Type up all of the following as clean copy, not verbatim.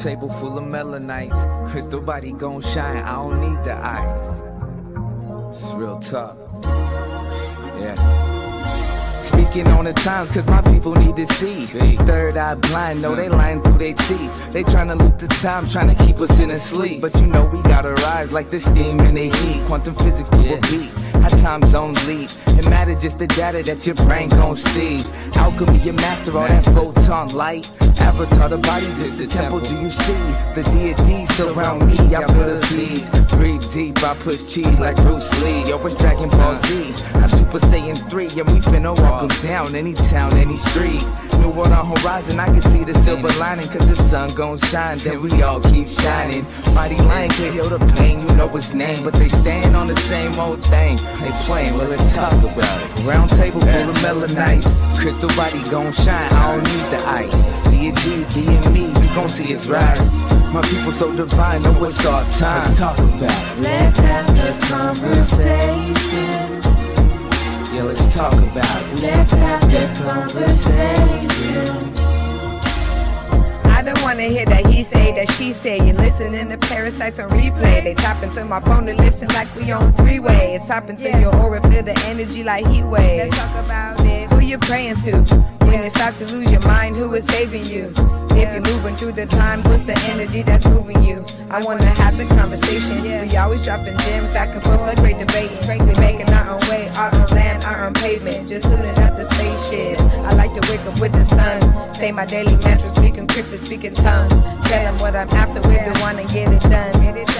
table full of melanites. Cause nobody gon' shine, I don't need the ice. It's real tough. Yeah. Speaking on the times, cause my people need to see. Third eye blind, know they lying through their teeth. They tryna loot the time, tryna keep us in a sleep. But you know we gotta rise like the steam in the heat. Quantum physics to a beat, how time zones lead. It matter just the data that your brain gon' see. Alchemy, you master all that photon light. Avatar, the body just the temple, do you see? The deities surround me, I feel the peace. Breathe deep, I push chi like Bruce Lee. Yo, it's Dragon Ball Z, I'm Super Saiyan 3. And we finna walk them down, any town, any street. New world on horizon, I can see the silver lining. Cause the sun gon' shine, then we all keep shining. Mighty lion can heal the pain, you know his name. But they staying on the same old thing. They playing, well let's talk about it. Round table full of melanites. Crystal body gon' shine, I don't need the ice. D&G, D&Me, you gon' see it's right. My people so divine, know it's our time. Let's talk about it. Let's have the conversation. Yeah, let's talk about it. Let's have the conversation. I don't wanna hear that he say, that she say. You're listening to parasites on replay. They tap into my phone to listen like we on three-way. It's tap into your aura, feel the energy like heat waves. Let's talk about it. Who you praying to? When you start to lose your mind, who is saving you? If you're moving through the time, what's the energy that's moving you? I wanna have the conversation. We always dropping gems back and forth, like great debating. We making our own way, our own land, our own pavement. Just tuning up the spaceship. I like to wake up with the sun. Say my daily mantra, speaking cryptic, speaking tongues. Tell them what I'm after with the one and get it done.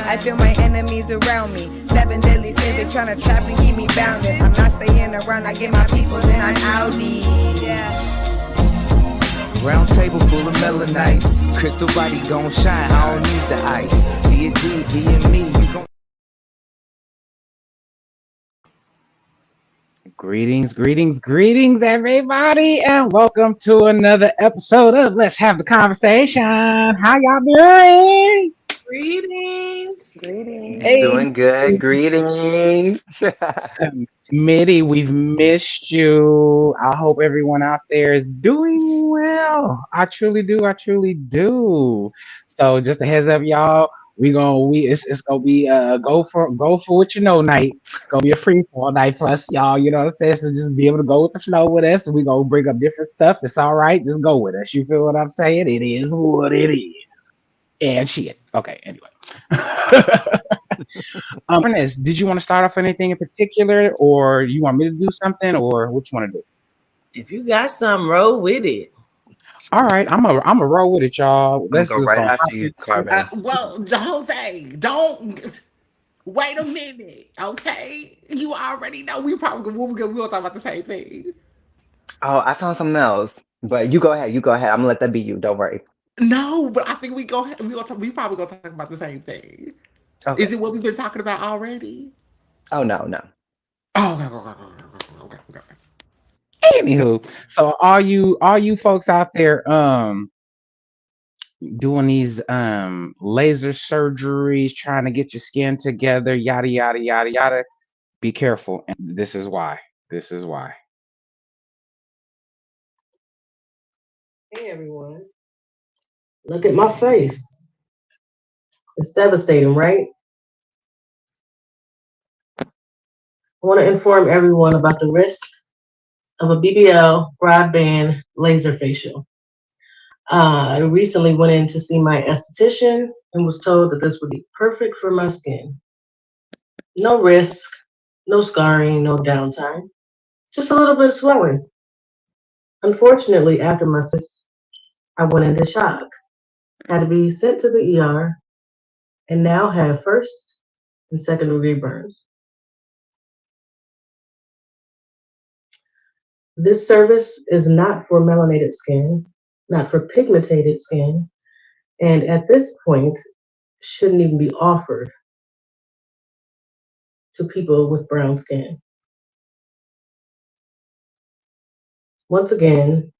I feel my enemies around me. 7 deadly sins, they tryna trap and keep me bounded. I'm not staying around, I get my people, then I'm outie. Round table full of melanites. Crystal body gon' shine, I don't need the ice. D&D, D&Me, you gon' Greetings, everybody, and welcome to another episode of Let's Have the Conversation. How y'all doing? Greetings. Hey. Doing good. Greetings. Mitty, we've missed you. I hope everyone out there is doing well. I truly do. So just a heads up, y'all. It's gonna be go for what you know night. It's gonna be a free fall night for us, y'all. You know what I'm saying? So just be able to go with the flow with us. We gonna bring up different stuff. It's all right. Just go with us. You feel what I'm saying? It is what it is. And shit. Okay. Anyway. Ernest, did you want to start off anything in particular, or you want me to do something, or what you want to do? If you got something, roll with it. All right, I'm a roll with it, y'all. Let's go right after you, Carmen. Well, Jose, don't wait a minute, okay? You already know we'll talk about the same thing. Oh, I found something else, but you go ahead. I'm gonna let that be you. Don't worry. No, but I think we probably gonna talk about the same thing. Okay. Is it what we've been talking about already? Oh no. Oh, okay. Anywho, so all you folks out there doing these laser surgeries, trying to get your skin together, yada yada yada yada, be careful. And this is why. Hey everyone, look at my face. It's devastating, right? I want to inform everyone about the risk of a BBL broadband laser facial. I recently went in to see my esthetician and was told that this would be perfect for my skin. No risk, no scarring, no downtime, just a little bit of swelling. Unfortunately, after my surgery, I went into shock, had to be sent to the ER, and now have first and second degree burns. This service is not for melanated skin, not for pigmented skin, and at this point, shouldn't even be offered to people with brown skin. Once again,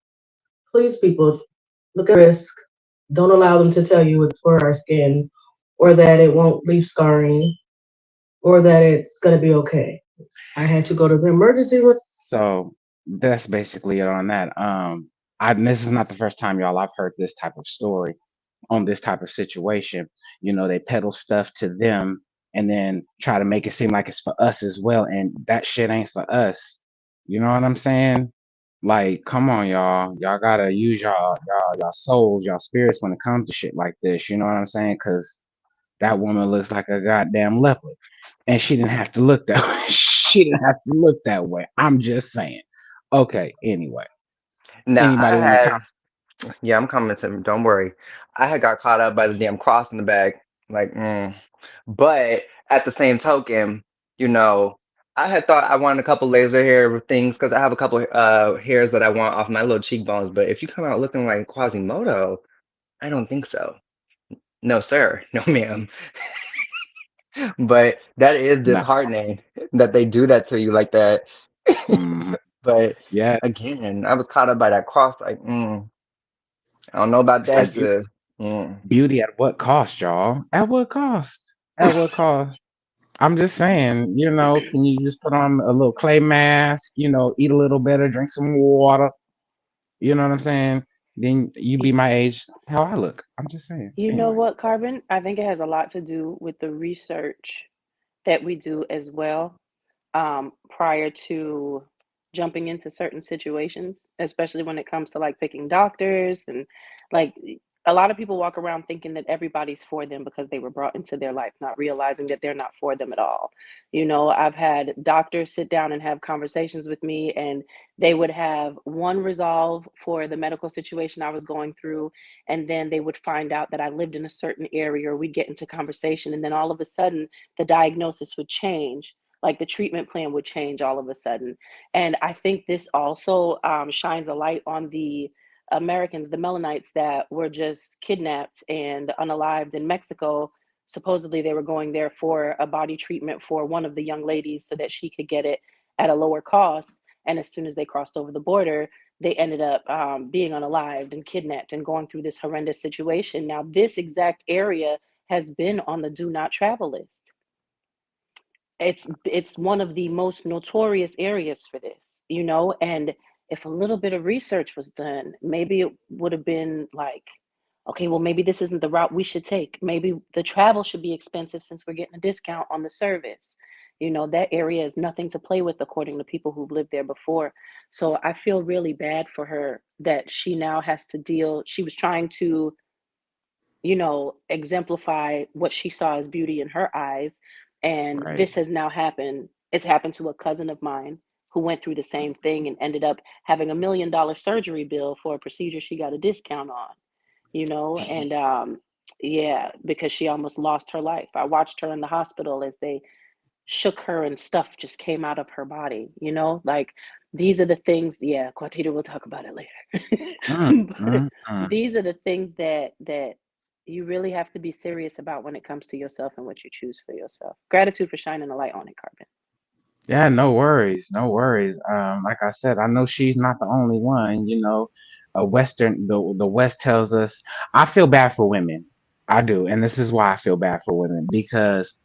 please people, look at risk. Don't allow them to tell you it's for our skin, or that it won't leave scarring, or that it's going to be okay. I had to go to the emergency room. So that's basically it on that. This is not the first time, y'all, I've heard this type of story. on this type of situation. They peddle stuff to them and then try to make it seem like it's for us as well. And that shit ain't for us. You know what I'm saying? Like, come on, y'all. Y'all gotta use y'all souls, y'all spirits when it comes to shit like this. You know what I'm saying? Because that woman looks like a goddamn leopard, and she didn't have to look that way. She didn't have to look that way. I'm just saying. Okay. Anyway, Now I anybody want to had, comment? yeah, I'm coming to. Don't worry. I had got caught up by the damn cross in the bag. Like, but at the same token, you know, I had thought I wanted a couple laser hair things because I have a couple hairs that I want off my little cheekbones. But if you come out looking like Quasimodo, I don't think so. No, sir. No, ma'am. But that is No. disheartening that they do that to you like that. Mhm. But Yeah. again, I was caught up by that cross. Like, I don't know about It's that, like sis. Mm. beauty at what cost, y'all? At what cost? At what cost? I'm just saying, can you just put on a little clay mask, eat a little better, drink some water, you know what I'm saying? Then you be my age, how I look. I'm just saying. You know Anyway. what, Carbon? I think it has a lot to do with the research that we do as well, prior to jumping into certain situations, especially when it comes to like picking doctors and like a lot of people walk around thinking that everybody's for them because they were brought into their life, not realizing that they're not for them at all. I've had doctors sit down and have conversations with me, and they would have one resolve for the medical situation I was going through, and then they would find out that I lived in a certain area, or we'd get into conversation, and then all of a sudden the diagnosis would change, like the treatment plan would change all of a sudden. And I think this also shines a light on the Americans, the Melanites that were just kidnapped and unalived in Mexico. Supposedly, they were going there for a body treatment for one of the young ladies so that she could get it at a lower cost. And as soon as they crossed over the border, they ended up being unalived and kidnapped and going through this horrendous situation. Now, this exact area has been on the do not travel list. It's one of the most notorious areas for this, and if a little bit of research was done, maybe it would have been like, okay, well, maybe this isn't the route we should take. Maybe the travel should be expensive since we're getting a discount on the service. That area is nothing to play with according to people who've lived there before. So I feel really bad for her that she now has to deal. She was trying to exemplify what she saw as beauty in her eyes. And Right. this has now happened. It's happened to a cousin of mine who went through the same thing and ended up having $1 million surgery bill for a procedure she got a discount on, and yeah, because she almost lost her life. I watched her in the hospital as they shook her and stuff just came out of her body, like these are the things, yeah, Quatita, we'll talk about it Mm, later. But mm, mm. these are the things that you really have to be serious about when it comes to yourself and what you choose for yourself. Gratitude for shining a light on it, Carbon. Yeah, no worries, no worries. Like I said, I know she's not the only one. The West tells us. I feel bad for women. I do, and this is why I feel bad for women because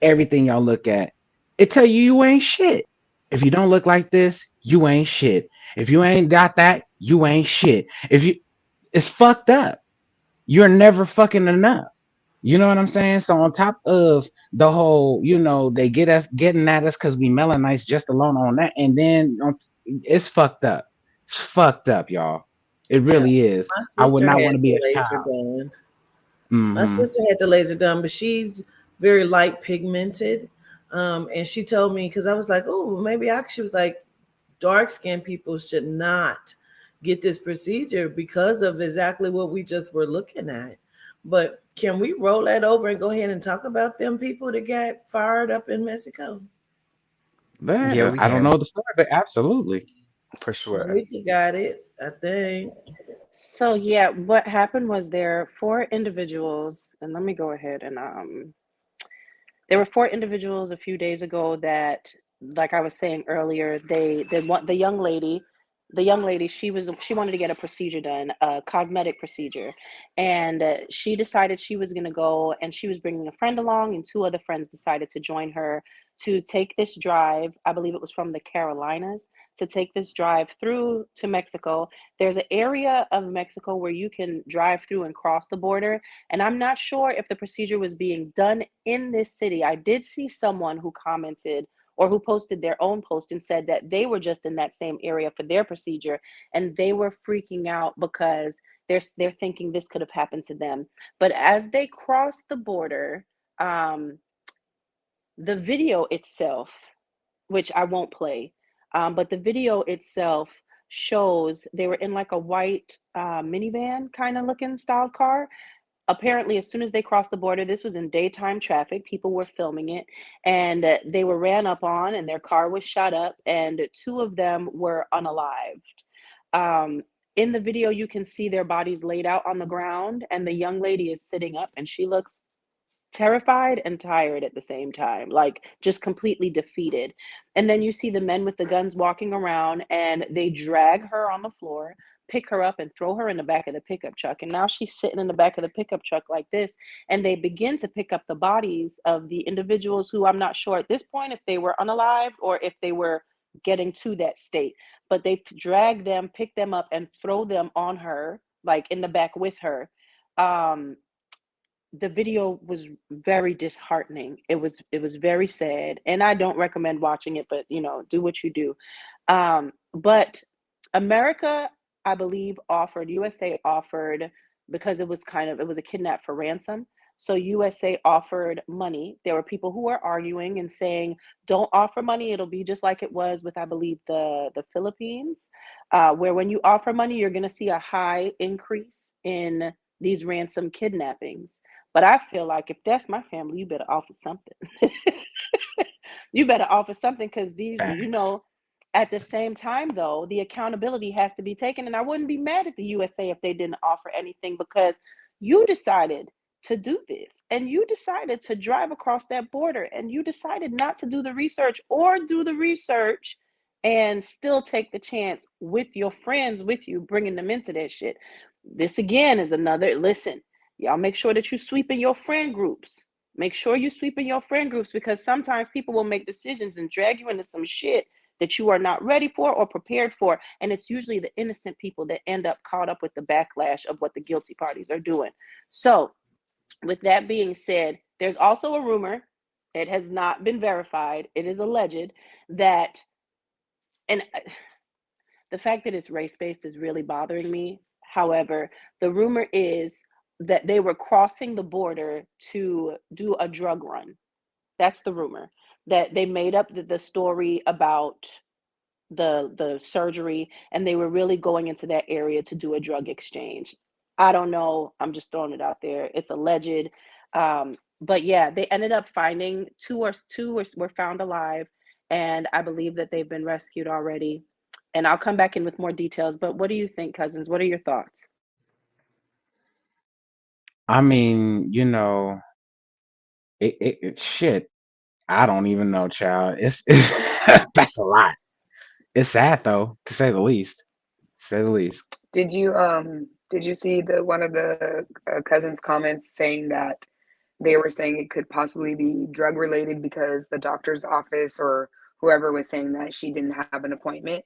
everything y'all look at, it tell you ain't shit. If you don't look like this, you ain't shit. If you ain't got that, you ain't shit. It's fucked up. You're never fucking enough. You know what I'm saying? So on top of the whole, they getting at us because we melanites just alone on that, and then it's fucked up. It's fucked up, y'all. It Yeah, really is. my I would sister not want had to be the a laser child. done. My Hmm. sister had the laser done, but she's very light pigmented. And she told me because I was like, oh, maybe I. She was like, dark skinned people should not get this procedure because of exactly what we just were looking at. But can we roll that over and go ahead and talk about them people that got fired up in Mexico? Yeah, we I don't can know the story, but absolutely. for sure. Malika got it, I think. So yeah, what happened was there are four individuals, and let me go ahead and there were four individuals a few days ago that, like I was saying earlier, they want the young lady, she wanted to get a procedure done, a cosmetic procedure, and she decided she was going to go, and she was bringing a friend along, and two other friends decided to join her to take this drive. I believe it was from the Carolinas, to take this drive through to Mexico. There's an area of Mexico where you can drive through and cross the border. And I'm not sure if the procedure was being done in this city. I did see someone who commented or who posted their own post and said that they were just in that same area for their procedure, and they were freaking out because they're thinking this could have happened to them. But as they crossed the border, the video itself, which I won't play, but the video itself shows they were in like a white minivan kind of looking style car. Apparently, as soon as they crossed the border, this was in daytime traffic, people were filming it, and they were ran up on, and their car was shot up, and two of them were unalived. In the video, you can see their bodies laid out on the ground, and the young lady is sitting up, and she looks terrified and tired at the same time, like just completely defeated. And then you see the men with the guns walking around, and they drag her on the floor, pick her up, and throw her in the back of the pickup truck. And now she's sitting in the back of the pickup truck like this, and they begin to pick up the bodies of the individuals who, I'm not sure at this point if they were unalived or if they were getting to that state, but they drag them, pick them up, and throw them on her, like in the back with her. The video was very disheartening. It was very sad, and I don't recommend watching it, but do what you do. But America, I believe, USA offered, because it was a kidnap for ransom. So USA offered money. There were people who were arguing and saying, don't offer money. It'll be just like it was with, I believe, the Philippines, where when you offer money, you're going to see a high increase in these ransom kidnappings. But I feel like if that's my family, you better offer something. You better offer something, because these, at the same time, though, the accountability has to be taken. And I wouldn't be mad at the USA if they didn't offer anything, because you decided to do this, and you decided to drive across that border, and you decided not to do the research, or do the research and still take the chance with your friends with you, bringing them into that shit. This again is another, listen, y'all make sure that you sweep in your friend groups. Make sure you sweep in your friend groups, because sometimes people will make decisions and drag you into some shit that you are not ready for or prepared for. And it's usually the innocent people that end up caught up with the backlash of what the guilty parties are doing. So with that being said, there's also a rumor, it has not been verified, it is alleged, that, and the fact that it's race-based is really bothering me. However, the rumor is that they were crossing the border to do a drug run. That's the rumor. That they made up the story about the surgery, and they were really going into that area to do a drug exchange. I don't know. I'm just throwing it out there. It's alleged. But yeah, they ended up finding two were found alive, and I believe that they've been rescued already. And I'll come back in with more details. But what do you think, cousins? What are your thoughts? I mean, shit. I don't even know, child. It's that's a lot. It's sad though, to say the least. To say the least. Did you see one of the cousins' comments saying that they were saying it could possibly be drug related because the doctor's office or whoever was saying that she didn't have an appointment?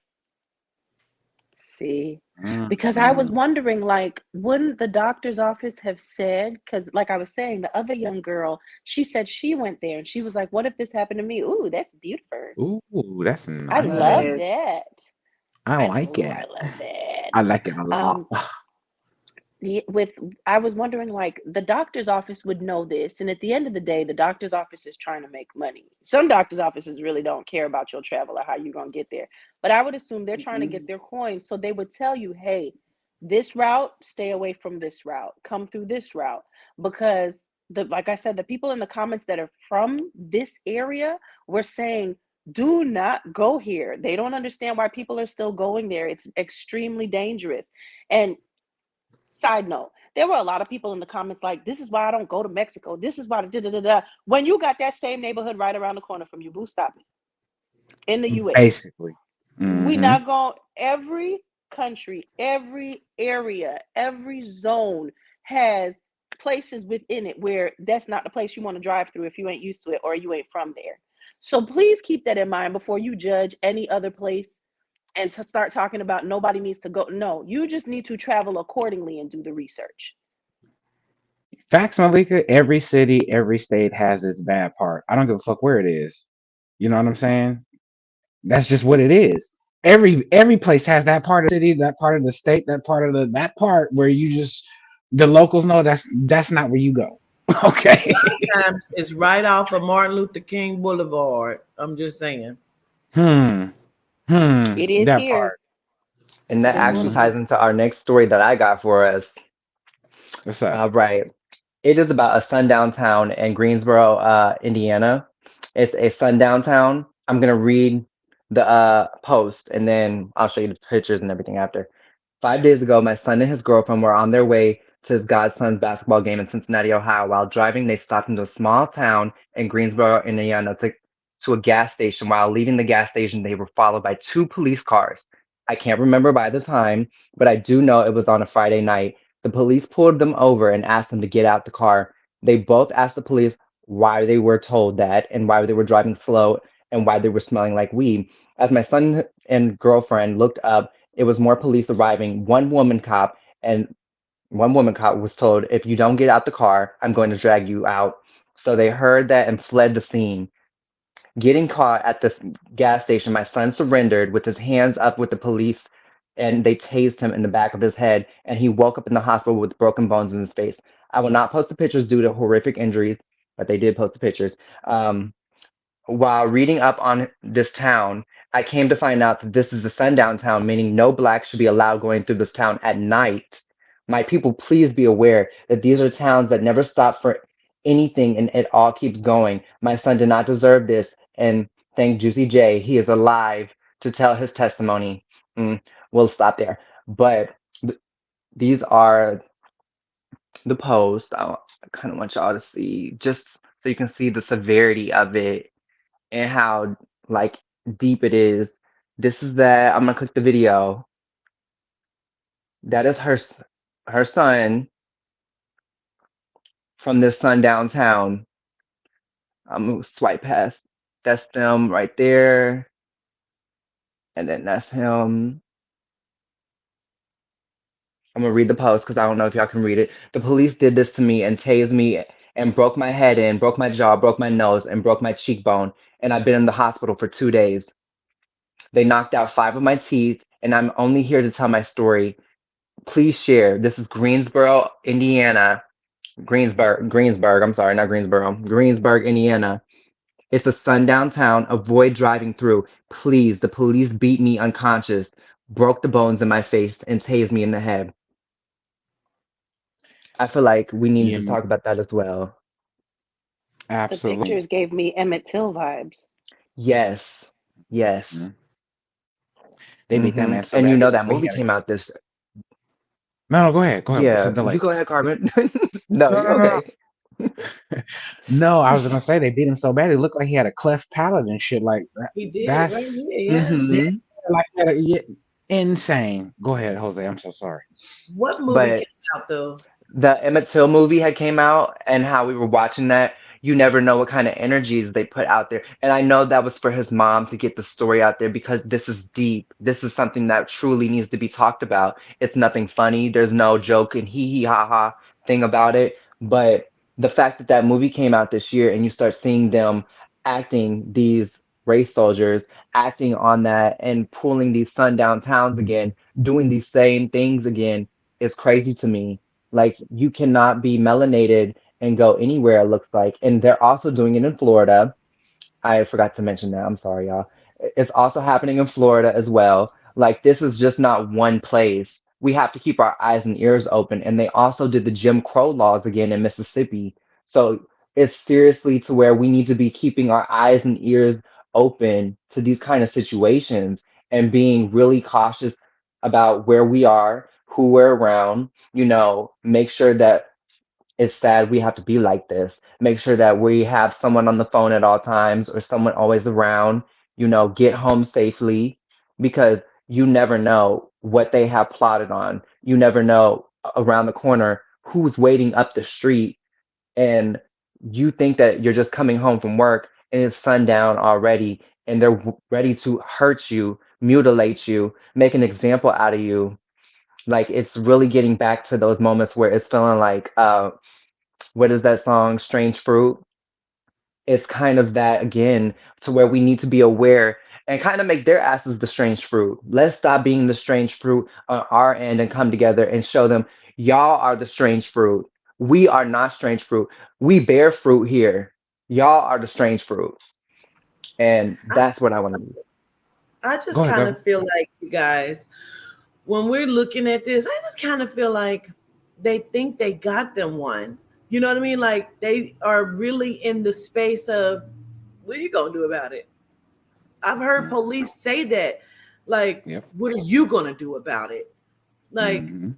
See, because I was wondering, like, wouldn't the doctor's office have said, because like I was saying, the other young girl, she said she went there and she was like, what if this happened to me? Ooh, that's beautiful. Ooh, that's I love nice. that. I like I it. love that. I like it a lot. I was wondering, like, the doctor's office would know this, and at the end of the day, the doctor's office is trying to make money. Some doctor's offices really don't care about your travel or how you're going to get there, but I would assume they're trying to get their coins, so they would tell you, hey, this route, stay away from this route, come through this route, because like I said, the people in the comments that are from this area were saying, do not go here. They don't understand why people are still going there. It's extremely dangerous. And side note, there were a lot of people in the comments like, this is why I don't go to Mexico. This is why da-da-da-da. When you got that same neighborhood right around the corner from you, boo, stop it. In the US. Basically. We not going, every country, every area, every zone has places within it where that's not the place you want to drive through if you ain't used to it or you ain't from there. So please keep that in mind before you judge any other place and to start talking about nobody needs to go. No, you just need to travel accordingly and do the research. Facts, Malika. Every city, every state has its bad part. I don't give a fuck where it is. You know what I'm saying? That's just what it is. Every place has that part of the city, that part of the state, that part where you just the locals know that's not where you go. Okay. Sometimes it's right off of Martin Luther King Boulevard. I'm just saying. Hmm. It is That here. part. And It that is one actually of Hmm. ties them. into our next story that I got for us. What's up? Right. It is about a sundown town in Greensboro, Indiana. It's a sundown town. I'm gonna read the post and then I'll show you the pictures and everything after. 5 days ago, my son and his girlfriend were on their way to his godson's basketball game in Cincinnati, Ohio. While driving, they stopped into a small town in Greensboro, Indiana, to a gas station. While leaving the gas station, they were followed by two police cars. I can't remember by the time, but I do know it was on a Friday night. The police pulled them over and asked them to get out the car. They both asked the police why they were told that and why they were driving slow and why they were smelling like weed. As my son and girlfriend looked up, it was more police arriving. And one woman cop was told, "If you don't get out the car, I'm going to drag you out." So they heard that and fled the scene. Getting caught at this gas station, my son surrendered with his hands up with the police, and they tased him in the back of his head, and he woke up in the hospital with broken bones in his face. I will not post the pictures due to horrific injuries, but they did post the pictures. While reading up on this town, I came to find out that this is a sundown town, meaning no blacks should be allowed going through this town at night. My people, please be aware that these are towns that never stop for anything and it all keeps going. My son did not deserve this, and thank Juicy J, he is alive to tell his testimony. We'll stop there. But th- these are the posts. I kind of want y'all to see, just so you can see the severity of it and how like deep it is. This is that I'm gonna click the video. That is her son from this sundown town. I'm gonna swipe past. That's them right there, and then that's him. I'm gonna read the post because I don't know if y'all can read it. The police did this to me and tased me and broke my head in, broke my jaw, broke my nose, and broke my cheekbone. And I've been in the hospital for 2 days. They knocked out five of my teeth, and I'm only here to tell my story. Please share. This is Greensboro, Indiana. Greensburg. I'm sorry, not Greensboro. Greensburg, Indiana. It's a sundown town. Avoid driving through. Please. The police beat me unconscious, broke the bones in my face, and tased me in the head. I feel like we needed to Yeah, talk about that as well. The absolutely. pictures gave me Emmett Till vibes. Yes. Mhm. Yes. They beat that man so And bad. you It know looked that like he movie had a came out this. no. Go ahead. Go ahead. What's the Yeah. delay? You go ahead, Carmen. No, No, you're no, no, okay. no. No, I was gonna say they beat him so bad. It looked like he had a cleft palate and shit. Like that. He did right That's here, yeah. yeah, hmm like that. Yeah, insane. Go ahead, Jose. I'm so sorry. What movie came But out though? the Emmett Till movie had came out and how we were watching that, you never know what kind of energies they put out there. And I know that was for his mom to get the story out there because this is deep. This is something that truly needs to be talked about. It's nothing funny. There's no joke and hee hee ha ha thing about it. But the fact that that movie came out this year and you start seeing them acting these race soldiers, acting on that and pulling these sundown towns again, doing these same things again is crazy to me. Like you cannot be melanated and go anywhere, it looks like. And they're also doing it in Florida. I forgot to mention that. I'm sorry, y'all. It's also happening in Florida as well. Like this is just not one place. We have to keep our eyes and ears open. And they also did the Jim Crow laws again in Mississippi. So it's seriously to where we need to be keeping our eyes and ears open to these kind of situations and being really cautious about where we are, who we're around, make sure that it's sad we have to be like this. Make sure that we have someone on the phone at all times or someone always around, get home safely because you never know what they have plotted on. You never know around the corner who's waiting up the street and you think that you're just coming home from work and it's sundown already, and they're ready to hurt you, mutilate you, make an example out of you. Like it's really getting back to those moments where it's feeling like what is that song, Strange Fruit? It's kind of that again, to where we need to be aware and kind of make their asses the strange fruit. Let's stop being the strange fruit on our end and come together and show them y'all are the strange fruit. We are not strange fruit. We bear fruit here. Y'all are the strange fruit. And I, that's what I want to do. I Go just ahead, kind Governor. of feel like, you guys, when we're looking at this, I just kind of feel like they think they got them one. You know what I mean? Like they are really in the space of, what are you gonna do about it? I've heard police say that. Like, Yep. what are you gonna do about it? Like, Hmm.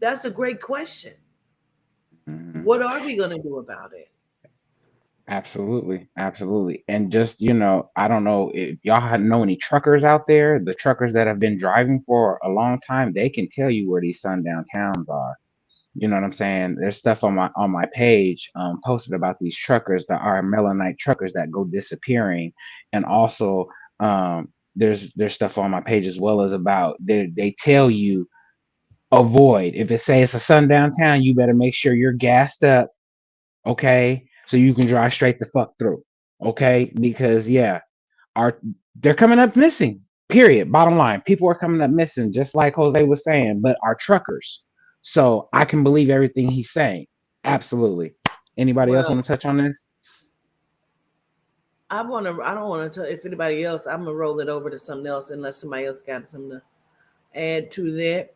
that's a great question. Hmm. What are we gonna do about it? Absolutely, absolutely. And just, I don't know if know any truckers out there, the truckers that have been driving for a long time, they can tell you where these sundown towns are. You know what I'm saying? There's stuff on my page posted about these truckers that are Melanite truckers that go disappearing, and also there's stuff on my page as well as about they tell you avoid, if it says it's a sundown town, you better make sure you're gassed up, okay, so you can drive straight the fuck through, okay, because yeah, are they're coming up missing. Period. Bottom line, people are coming up missing, just like Jose was saying, but are truckers. So I can believe everything he's saying. Absolutely. Anybody else Well, want to touch on this? I don't wanna tell if anybody else, I'm gonna roll it over to something else unless somebody else got something to add to that.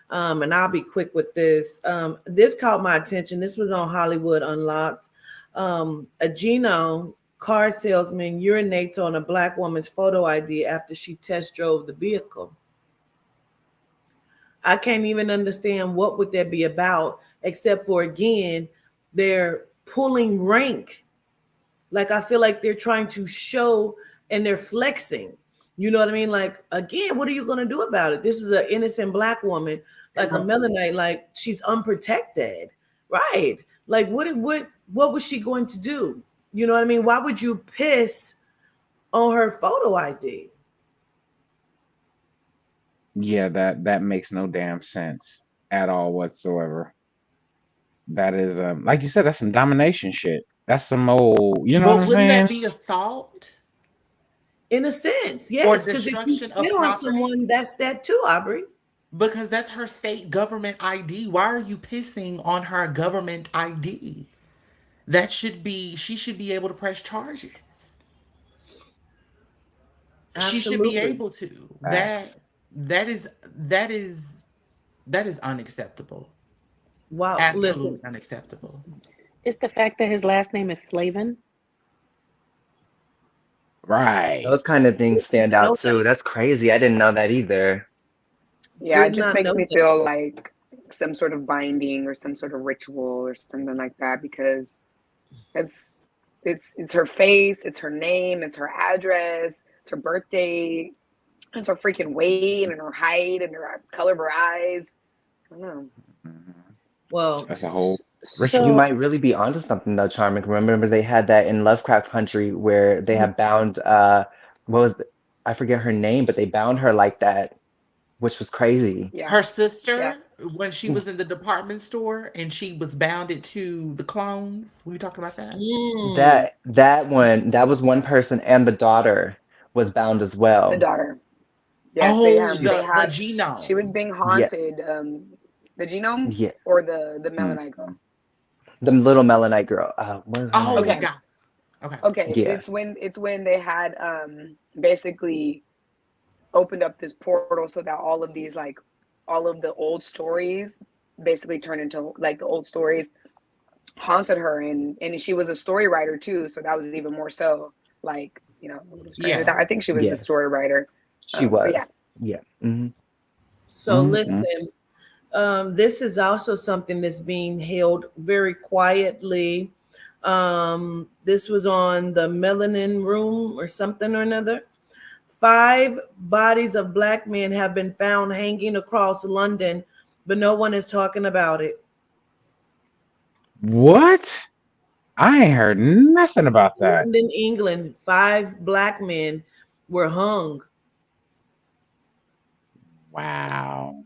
And I'll be quick with this. This caught my attention. This was on Hollywood Unlocked. A Geno car salesman urinates on a black woman's photo ID after she test drove the vehicle. I can't even understand what would that be about, except for again, they're pulling rank. Like I feel like they're trying to show and they're flexing. You know what I mean? Like again, what are you gonna do about it? This is an innocent black woman, like a Melanite, like she's unprotected, right? Like what was she going to do? You know what I mean? Why would you piss on her photo ID? Yeah, that makes no damn sense at all whatsoever. That is like you said, that's some domination shit. That's some old, you know what But I'm wouldn't that saying? be assault In a sense, or yes, because if you destruction of spit on property? someone, that's that too, Aubrey. Because that's her state government ID. Why are you pissing on her government ID? She should be able to press charges. She should be Absolutely. able to. Facts. That is that is that is unacceptable. Wow. Listen, Absolutely unacceptable. It's the fact that his last name is Slavin. Right. Those kind of things stand out know too. that. That's crazy. I didn't know that either. Yeah, it Did just not makes know me that. feel like some sort of binding or some sort of ritual or something like that because it's it's her face, it's her name, it's her address, it's her birthday, it's her freaking weight and her height and her color of her eyes. I don't know. Mhm. Well, That's a whole You ritual. So might really be onto something though, Charmin. Remember they had that in Lovecraft Country where they have bound what was I forget her name, but they bound her like that, which was crazy. Yeah, Her yeah. sister, when she was in the department store and she was bounded to the clones. Were you talking about that? mm, That was one person, and the daughter was bound as The well. daughter. Yes, Oh, She they the had. She was genome. being yeah, haunted. The genome yeah. or the Mhm. Melanite girl. The little Melanite girl. What was her Oh, name? Okay, God. Okay. okay. Yeah. It's when they had basically opened up this portal so that all of these like all of the old stories basically turned into like the old stories haunted her and she was a story writer too, so that was even more so like stranger Yeah. that I think she was the Yes, story writer. she But yeah, was. Yeah. so Mhm. listen, this is also something that's being held very quietly. This was on the Melanin Room or something or another. 5 bodies of black men have been found hanging across London, but no one is talking about it. What? I ain't heard nothing about that. London, England, 5 black men were hung. Wow.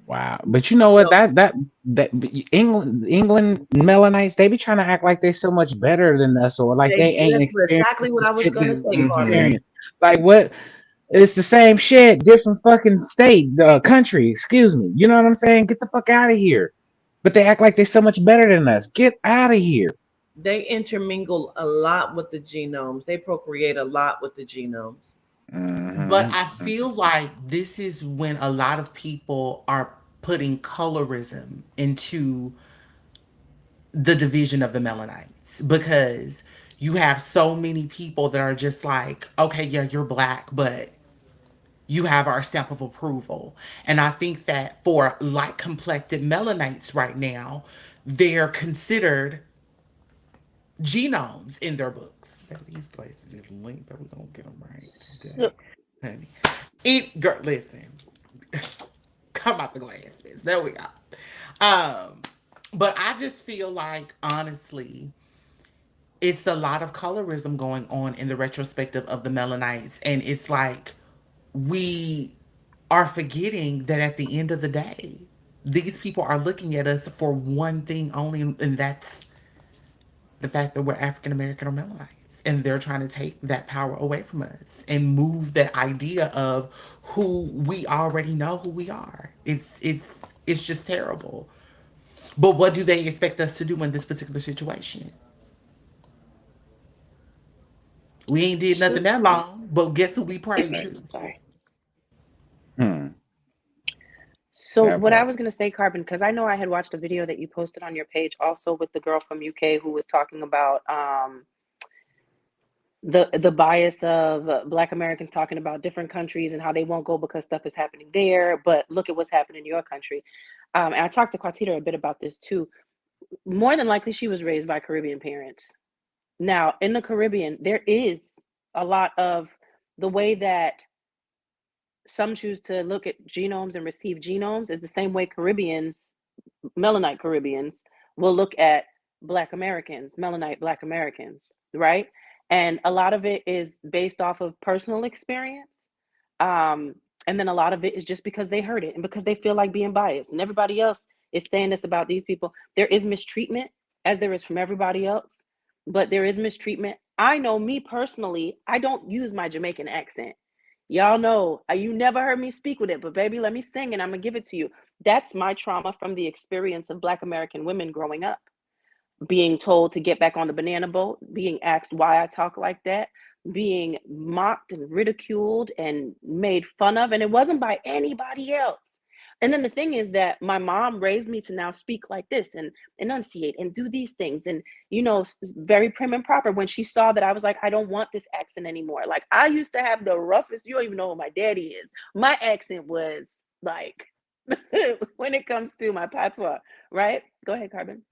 Wow. But you know what? So That England Melanites, they be trying to act like they so much better than us, or like they ain't that's experienced exactly what the I was shit gonna that say, we Carbon. experience. Like what? It's the same shit, different fucking state, country. Excuse me. You know what I'm saying? Get the fuck out of here. But they act like they're so much better than us. Get out of here. They intermingle a lot with the genomes. They procreate a lot with the genomes. But Hmm. I feel like this is when a lot of people are putting colorism into the division of the Melanites, because you have so many people that are just like, okay, yeah, you're black, but you have our stamp of approval. And I think that for light complected Melanites right now, they're considered genomes in their books. These places is linked, but we're gonna get them right So, today, honey. Girl, listen, come out the glasses. There we go. Um, but I just feel like, honestly, it's a lot of colorism going on in the retrospective of the Melanites, and it's like we are forgetting that at the end of the day, these people are looking at us for one thing only, and that's the fact that we're African American or Melanites, and they're trying to take that power away from us and move that idea of who we already know who we are. It's just terrible. But what do they expect us to do in this particular situation? We ain't did nothing so that long, but guess who we prayed to? sorry. Hmm. So That what I part. was gonna say, Carbon, because I know I had watched a video that you posted on your page, also with the girl from UK who was talking about the bias of Black Americans talking about different countries and how they won't go because stuff is happening there, but look at what's happening in your country. And I talked to Quatita a bit about this too. More than likely, she was raised by Caribbean parents. Now, in the Caribbean, there is a lot of the way that some choose to look at genomes and receive genomes is the same way Caribbeans, Melanite Caribbeans, will look at Black Americans, Melanite Black Americans, right? And a lot of it is based off of personal experience. Um, and then a lot of it is just because they heard it and because they feel like being biased. And everybody else is saying this about these people. There is mistreatment, as there is from everybody else, but there is mistreatment. I know me personally, I don't use my Jamaican accent. Y'all know, you never heard me speak with it, but baby, let me sing and I'm gonna give it to you. That's my trauma from the experience of Black American women growing up, being told to get back on the banana boat, being asked why I talk like that, being mocked and ridiculed and made fun of. And it wasn't by anybody else. And then the thing is that my mom raised me to now speak like this and enunciate and do these things and, very prim and proper when she saw that I was like, I don't want this accent anymore. Like I used to have the roughest, you don't even know who my daddy is. My accent was like, when it comes to my patois, right? Go ahead, Carbon.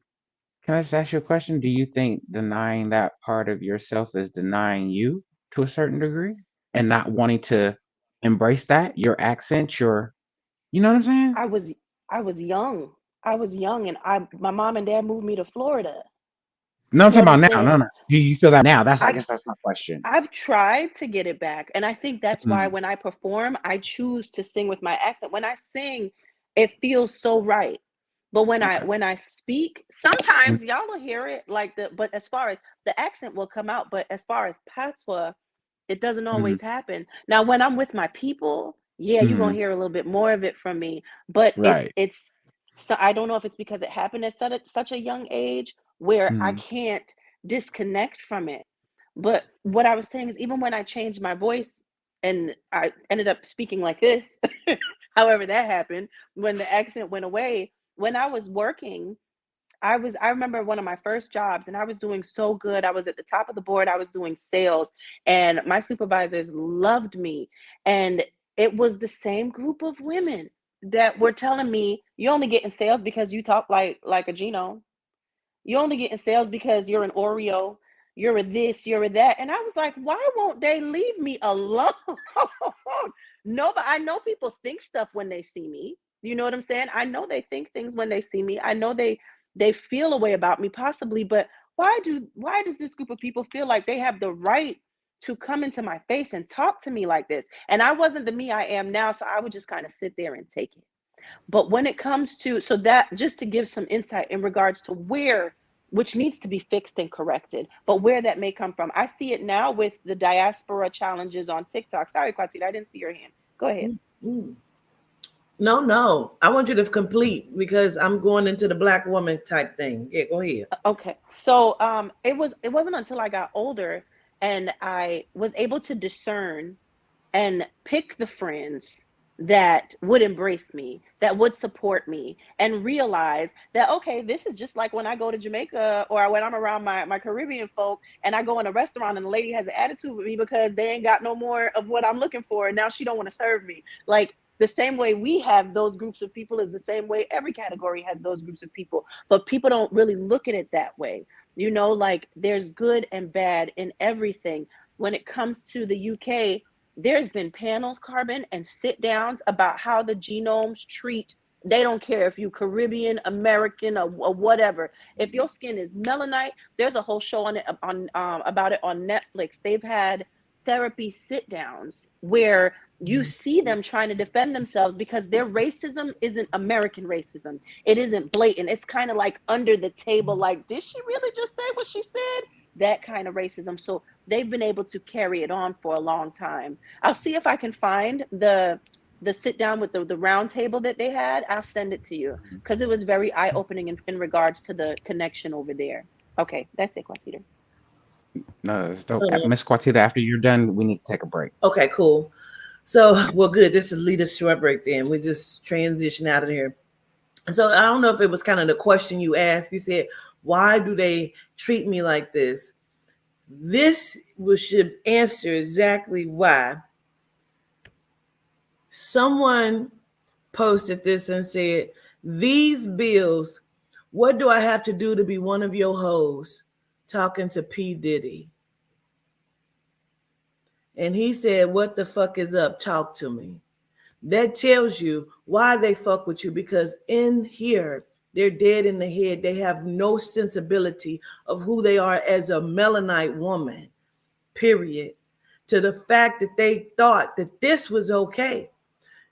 Can I just ask you a question? Do you think denying that part of yourself is denying you to a certain degree and not wanting to embrace that, your accent, you know what I'm saying? I was I was young. I was young and I my mom and dad moved me to Florida. No, I'm You know talking what I'm about now. No, saying? no. Do you feel that now? I I guess that's my question. I've tried to get it back. And I think that's why Mm, when I perform, I choose to sing with my accent. When I sing, it feels so right. But when I okay. when I speak, Mm, sometimes y'all will hear it like but as far as the accent will come out, but as far as patois, it doesn't mm, always happen. Now, when I'm with my people, yeah, you're gonna mm, hear a little bit more of it from me. But right. it's so I don't know if it's because it happened at such a young age where I Mm, can't disconnect from it. But what I was saying is even when I changed my voice and I ended up speaking like this, however that happened, when the accent went away, when I was working, I remember one of my first jobs and I was doing so good. I was at the top of the board. I was doing sales and my supervisors loved me. And it was the same group of women that were telling me, you only get in sales because you talk like a genome. You only get in sales because you're an Oreo, you're a this, you're a that. And I was like, why won't they leave me alone? No, but I know people think stuff when they see me. You know what I'm saying? I know they think things when they see me. I know they feel a way about me possibly, but why does this group of people feel like they have the right to come into my face and talk to me like this? And I wasn't the me I am now, so I would just kind of sit there and take it. But when it comes to, so that just to give some insight in regards to where, which needs to be fixed and corrected, but where that may come from. I see it now with the diaspora challenges on TikTok. Sorry, Quatita, I didn't see your hand. Go ahead. No. I want you to complete because I'm going into the Black woman type thing. Yeah, go ahead. Okay. So it wasn't until I got older and I was able to discern and pick the friends that would embrace me, that would support me, and realize that, okay, this is just like when I go to Jamaica or when I'm around my Caribbean folk and I go in a restaurant and the lady has an attitude with me because they ain't got no more of what I'm looking for and now she don't want to serve me. Like, the same way we have those groups of people is the same way every category has those groups of people, but people don't really look at it that way. You know, like there's good and bad in everything. When it comes to the UK, there's been panels, Carbon, and sit downs about how the genomes treat. They don't care if you Caribbean, American, or whatever. If your skin is melanite, there's a whole show on it about it on Netflix. They've had therapy sit downs where you see them trying to defend themselves because their racism isn't American racism. It isn't blatant. It's kind of like under the table, like, did she really just say what she said? That kind of racism. So they've been able to carry it on for a long time. I'll see if I can find the sit down with the round table that they had. I'll send it to you because it was very eye-opening in regards to the connection over there. Okay, that's it, Quatita. No, it's dope. Miss Quartita, after you're done, we need to take a break. Okay, cool. So, well, good. This is lead us to our break then. We just transition out of here. So I don't know if it was kind of the question you asked. You said, why do they treat me like this? This should answer exactly why. Someone posted this and said, these bills, what do I have to do to be one of your hoes? Talking to P. Diddy. And he said, what the fuck is up? Talk to me. That tells you why they fuck with you, because in here, they're dead in the head. They have no sensibility of who they are as a melanite woman, period. To the fact that they thought that this was okay.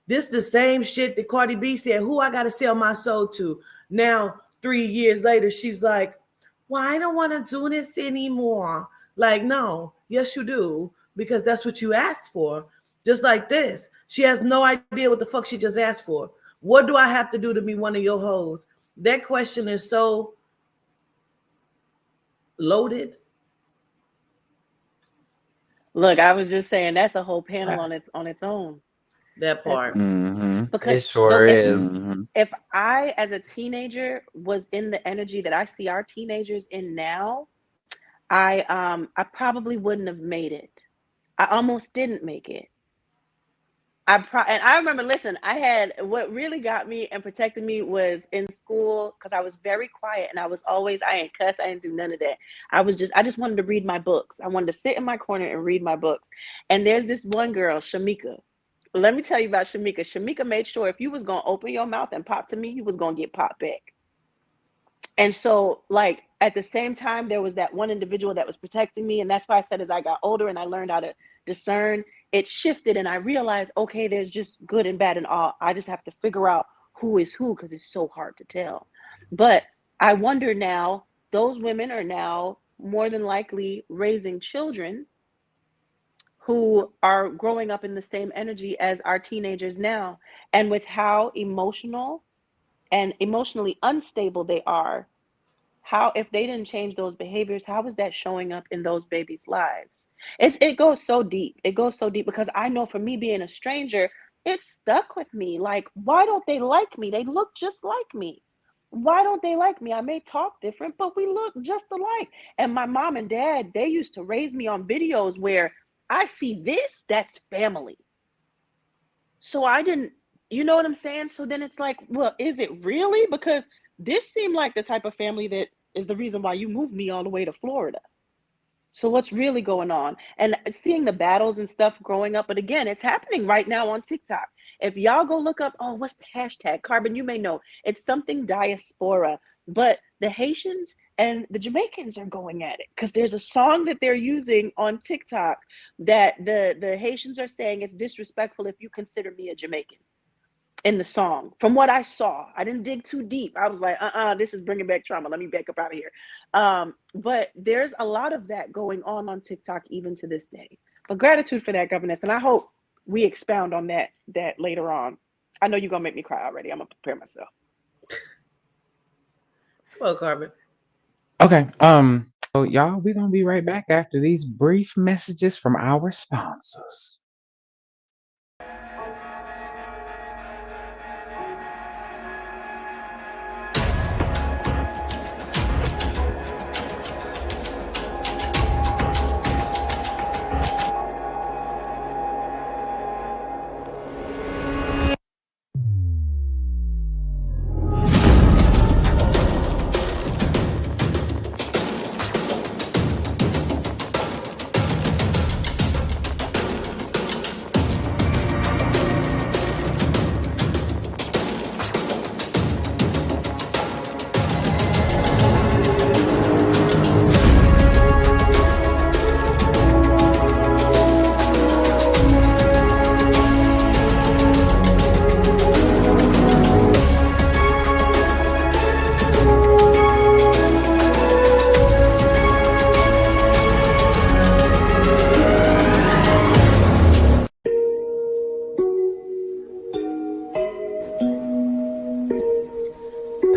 This the same shit that Cardi B said, who I got to sell my soul to. Now, 3 years later, she's like, well, I don't want to do this anymore. Like, no, yes, you do, because that's what you asked for. Just like this. She has no idea what the fuck she just asked for. What do I have to do to be one of your hoes? That question is so loaded. Look, I was just saying that's a whole panel on its own. That part. Because it sure is. If I, as a teenager, was in the energy that I see our teenagers in now, I probably wouldn't have made it. I almost didn't make it. And I remember, listen, I had, what really got me and protected me was in school, because I was very quiet and I was always, I ain't cuss, I didn't do none of that. I just wanted to read my books. I wanted to sit in my corner and read my books. And there's this one girl, Shamika. Let me tell you about Shamika. Shamika made sure if you was going to open your mouth and pop to me, you was going to get popped back. And so, like, at the same time, there was that one individual that was protecting me. And that's why I said, as I got older and I learned how to discern, it shifted. And I realized, okay, there's just good and bad and all. I just have to figure out who is who, because it's so hard to tell. But I wonder now, those women are now more than likely raising children who are growing up in the same energy as our teenagers now. And with how emotional and emotionally unstable they are, how, if they didn't change those behaviors, how is that showing up in those babies' lives? It goes so deep. It goes so deep, because I know for me, being a stranger, it stuck with me. Like, why don't they like me? They look just like me. Why don't they like me? I may talk different, but we look just alike. And my mom and dad, they used to raise me on videos where I see this, that's family. So I didn't, you know what I'm saying? So then it's like, well, is it really? Because this seemed like the type of family that is the reason why you moved me all the way to Florida. So what's really going on? And seeing the battles and stuff growing up. But again, it's happening right now on TikTok. If y'all go look up, what's the hashtag? Carbon, you may know. It's something diaspora. But the Haitians And the Jamaicans are going at it because there's a song that they're using on TikTok that the Haitians are saying it's disrespectful if you consider me a Jamaican in the song. From what I saw, I didn't dig too deep. I was like, this is bringing back trauma. Let me back up out of here. But there's a lot of that going on TikTok even to this day. But gratitude for that, governess. And I hope we expound on that later on. I know you're going to make me cry already. I'm going to prepare myself. Well, Carmen. Okay. So y'all, we're gonna be right back after these brief messages from our sponsors.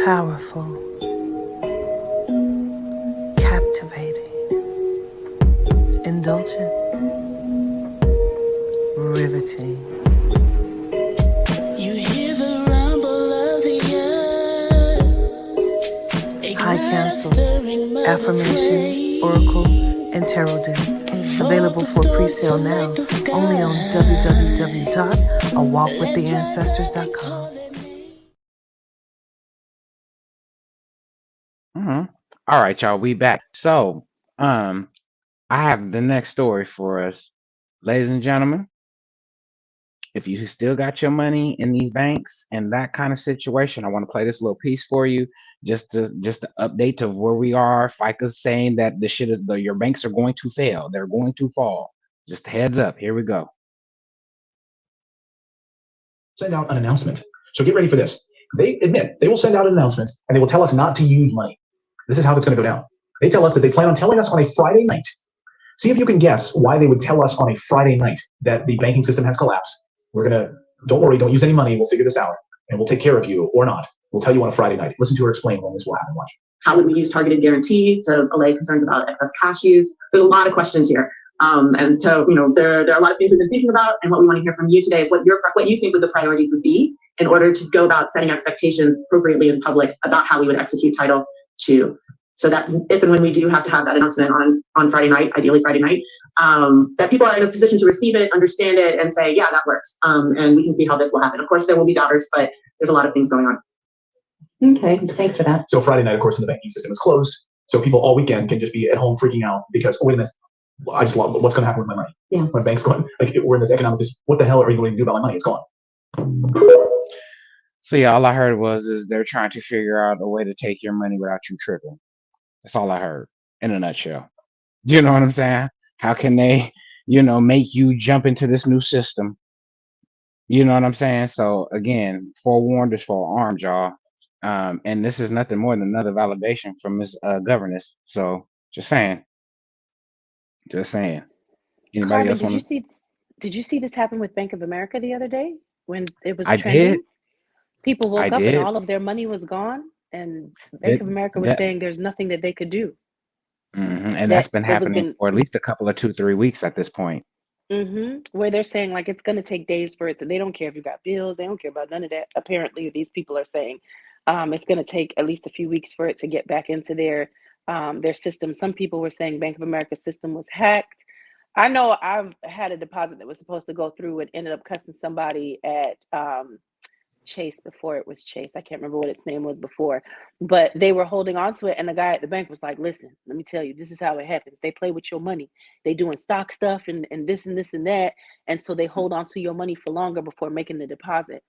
Powerful, captivating, indulgent, riveting. You hear the rumble of the earth. High council, affirmation, oracle, and tarot deck. Available for pre-sale now, only on www.awalkwiththeancestors.com. All right, y'all, we back. So, I have the next story for us, ladies and gentlemen. If you still got your money in these banks and that kind of situation, I want to play this little piece for you, just to update of where we are. FICA's saying that your banks are going to fail. They're going to fall. Just a heads up. Here we go. Send out an announcement. So get ready for this. They admit they will send out an announcement and they will tell us not to use money. This is how it's going to go down. They tell us that they plan on telling us on a Friday night. See if you can guess why they would tell us on a Friday night that the banking system has collapsed. Don't worry, don't use any money. We'll figure this out and we'll take care of you or not. We'll tell you on a Friday night. Listen to her explain when this will happen. Watch. How would we use targeted guarantees to allay concerns about excess cash use? There's a lot of questions here. And so, there are a lot of things we've been thinking about, and what we want to hear from you today is what you think the priorities would be in order to go about setting expectations appropriately in public about how we would execute Title II. So that if and when we do have to have that announcement on Friday night, ideally Friday night, that people are in a position to receive it, understand it, and say, yeah, that works. And we can see how this will happen. Of course, there will be doubters, but there's a lot of things going on. Okay, thanks for that. So Friday night, of course, the banking system is closed. So people all weekend can just be at home freaking out because, oh, wait a minute, I just lost, what's going to happen with my money? Yeah. My bank's going, like, we're in this economic, what the hell are you going to do about my money? It's gone. So yeah, all I heard is they're trying to figure out a way to take your money without you tripping. That's all I heard in a nutshell. You know what I'm saying? How can they, make you jump into this new system? You know what I'm saying? So again, forewarned is forearmed, y'all. And this is nothing more than another validation from Miss Governess. So just saying. Anybody Carmen, else did want to? did you see this happen with Bank of America the other day when it was I trending? did. People I woke up and did. all of their money was gone, and Bank That of America was that saying there's nothing that they could do. and That that's been it was happening going for at least a couple of 2-3 weeks at this point. where they're saying like it's going to take days for it. So they don't care if you got bills. They don't care about none of that. Apparently, these people are saying it's going to take at least a few weeks for it to get back into their system. Some people were saying Bank of America's system was hacked. I know I've had a deposit that was supposed to go through and ended up cussing somebody at Chase before it was Chase. I can't remember what its name was before, but they were holding on to it. And the guy at the bank was like, listen, let me tell you, this is how it happens. They play with your money. They doing stock stuff and this and this and that. And so they hold on to your money for longer before making the deposit.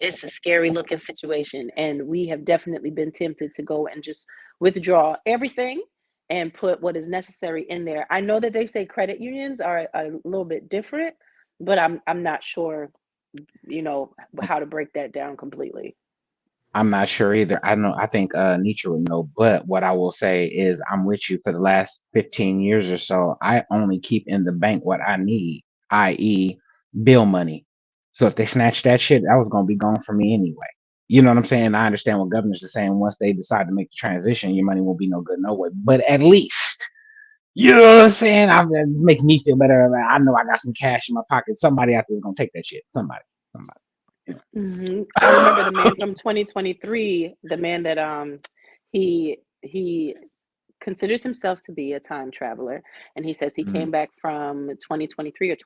it's a scary looking situation. And we have definitely been tempted to go and just withdraw everything and put what is necessary in there. I know that they say credit unions are a little bit different, but I'm not sure, how to break that down completely. I'm not sure either. I know. I think Nietzsche would know. But what I will say is, I'm with you for the last 15 years or so. I only keep in the bank what I need, i.e., bill money. So if they snatch that shit, that was gonna be gone for me anyway. You know what I'm saying? I understand what governors are saying. Once they decide to make the transition, your money won't be no good no way. But at least, you know what I'm saying? This makes me feel better. I know I got some cash in my pocket. Somebody out there is gonna take that shit. Somebody. I remember the man from 2023, the man that he considers himself to be a time traveler, and he says he came Mhm. back from 2023 or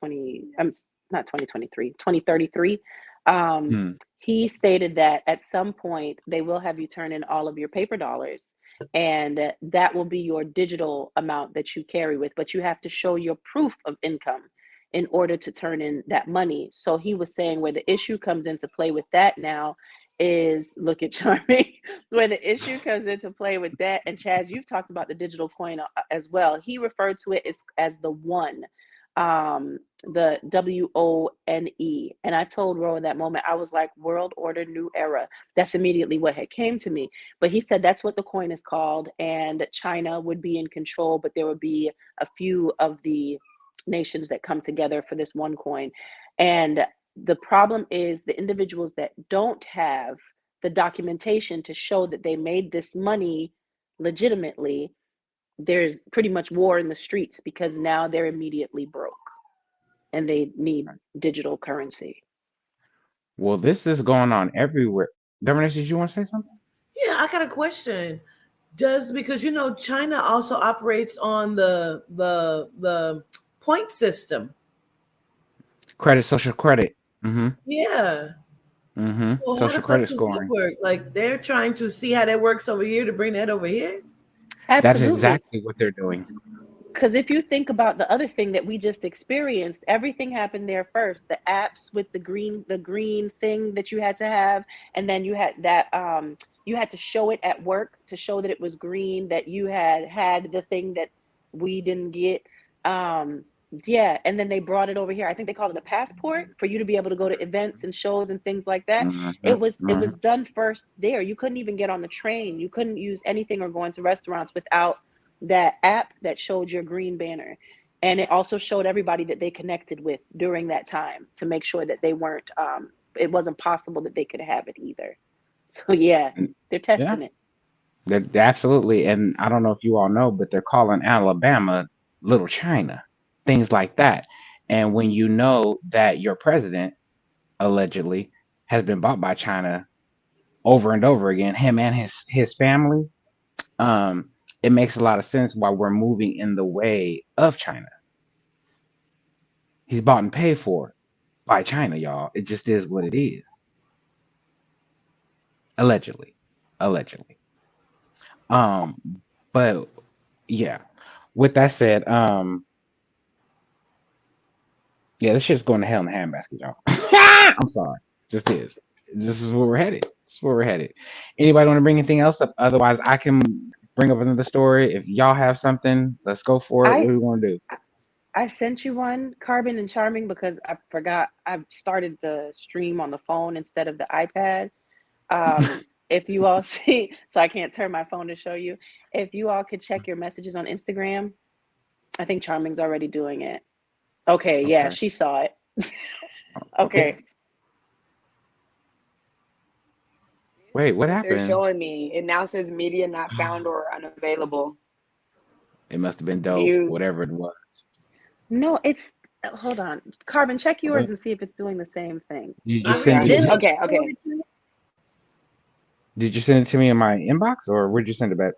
not 2023, 2033. Um, Mhm. he stated that at some point they will have you turn in all of your paper dollars, and that will be your digital amount that you carry with, but you have to show your proof of income in order to turn in that money. So he was saying where the issue comes into play with that now is, look at Charming, where the issue comes into play with that. And Chaz, you've talked about the digital coin as well. He referred to it as the one, the WONE. And I told Ro in that moment, I was like, world order, new era. That's immediately what had came to me. But he said that's what the coin is called, and China would be in control, but there would be a few of the nations that come together for this one coin. And the problem is the individuals that don't have the documentation to show that they made this money legitimately, there's pretty much war in the streets because now they're immediately broke and they need digital currency. Well, this is going on everywhere. Governor, did you want to say something? Yeah, I got a question. Because China also operates on the point system. Credit, social credit. Yeah. Well, how the Social fuck credit does that scoring. work? Like they're trying to see how that works over here to bring that over here. That's Absolutely. exactly what they're doing. Because if you think about the other thing that we just experienced, everything happened there first. The apps with the green thing that you had to have, and then you had that you had to show it at work to show that it was green, that you had the thing that we didn't get. Yeah, and then they brought it over here. I think they called it a passport for you to be able to go to events and shows and things like that. hmm It was hmm done first there. You couldn't even get on the train. You couldn't use anything or go into restaurants without that app that showed your green banner. And it also showed everybody that they connected with during that time to make sure that they weren't it wasn't possible that they could have it either. So yeah, they're Yeah, testing it. they're absolutely. And I don't know if you all know, but they're calling Alabama Little China, things like that. And when you know that your president allegedly has been bought by China over and over again, him and his family, um, it makes a lot of sense why we're moving in the way of China. He's bought and paid for by China, y'all. It just is what it is. Allegedly. Allegedly. Um, but yeah. With that said, yeah, this shit's going to hell in a handbasket, y'all. I'm sorry. Just is. This is where we're headed. This is where we're headed. Anybody want to bring anything else up? Otherwise, I can bring up another story. If y'all have something, let's go for it. What I do we want to do? I sent you one, Carbon and Charming, because I forgot I started the stream on the phone instead of the iPad. If you all see, so I can't turn my phone to show you. If you all could check your messages on Instagram, I think Charming's already doing it. Okay, yeah, Okay. she saw it. Okay. Okay. Wait, what They're happened? showing me. It now says media not found or unavailable. It must have been dope, View. whatever it was. No, it's hold on. Carbon, check yours What? and see if it's doing the same thing. Did you I send got it it. Then to? Okay, okay. Did you send it to me in my inbox, or where'd you send it back?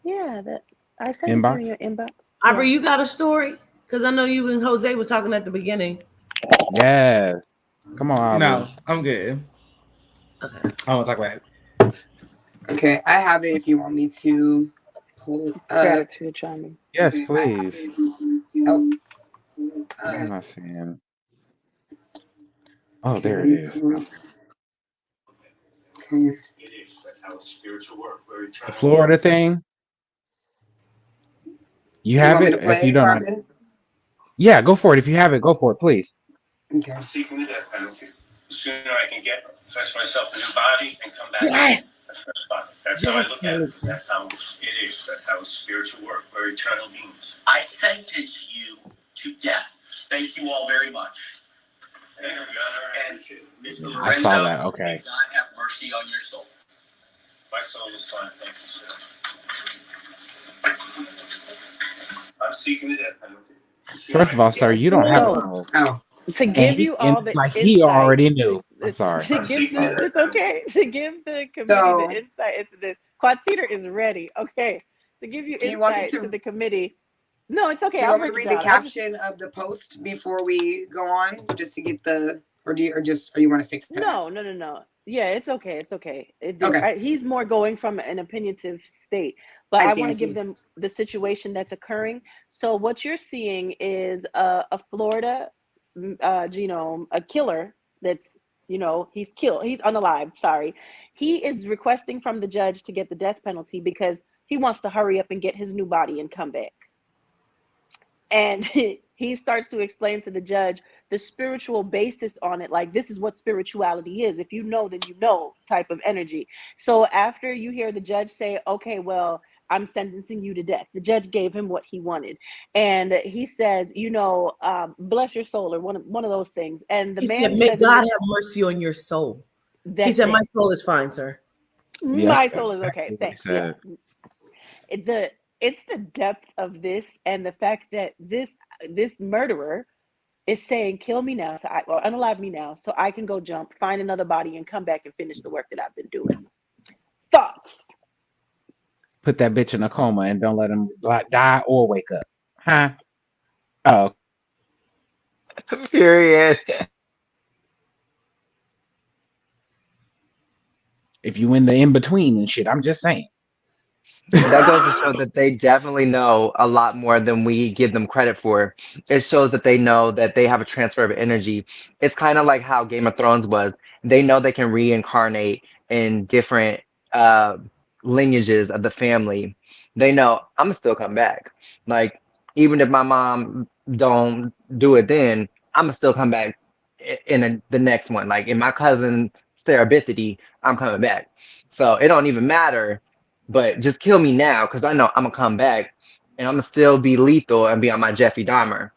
yeah, that I sent it to you in Inbox? your inbox. Aubrey, Yeah. you got a story? Because I know you and Jose was talking at the beginning. Yes. Come on, No, Aubrey. I'm good. Okay. I want to talk about it. Okay, I have it if you want me to pull it up. Gratitude, Charming. Yes, please. Oh, I'm not seeing. Oh, there it okay. is. The Florida thing. You You have want me it. to If you play, don't, Carmen? yeah, go for it. If you have it, go for it, please. Okay. Yes. Yes, Melissa. I saw that. Okay. First of all, sir, you don't have a So soul, Oh. to and give you and all it's the like he insight already to knew. I'm sorry. to give the it's okay to give the committee the So, insight into this. Quad Cedar is ready. Okay, to give you do you want me insight to to? the committee. No, it's okay. Do you I'll want me to break it read the down. I just caption of the post before we go on, just to get the, or you want to stick to that? no. Yeah, it's okay. It's okay. Okay, He's more going from an opinionative state, but I I see. want I to give see. them the situation that's occurring. So what you're seeing is a Florida genome, a killer that's he's killed. He's unalived. Sorry, he is requesting from the judge to get the death penalty because he wants to hurry up and get his new body and come back. And he starts to explain to the judge the spiritual basis on it, like this is what spirituality is, if you know then you know type of energy. So after you hear the judge say, okay, well, I'm sentencing you to death, the judge gave him what he wanted, and he says, bless your soul, or one of those things, and the He said, man "May says in God this, have mercy on your soul." He that's said, "My it, soul is fine, sir." Yep, my that's soul is okay, exactly what he thanks, yeah. said. the it's the depth of this, and the fact that this murderer is saying, kill me now, or unalive me now, so I can go jump, find another body, and come back and finish the work that I've been doing. Thoughts? Put that bitch in a coma and don't let him die or wake up. Huh? Oh, Period. if you in the in between and shit, I'm just saying. That goes to show that they definitely know a lot more than we give them credit for. It shows that they know that they have a transfer of energy. It's kind of like how Game of Thrones was. They know they can reincarnate in different uh, lineages of the family. They know I'm gonna still come back. Like even if my mom don't do it, then I'm gonna still come back the next one. Like in my cousin Sarah Bithity, I'm coming back. So it don't even matter, but just kill me now because I know I'm gonna come back and I'm gonna still be lethal and be on my Jeffrey Dahmer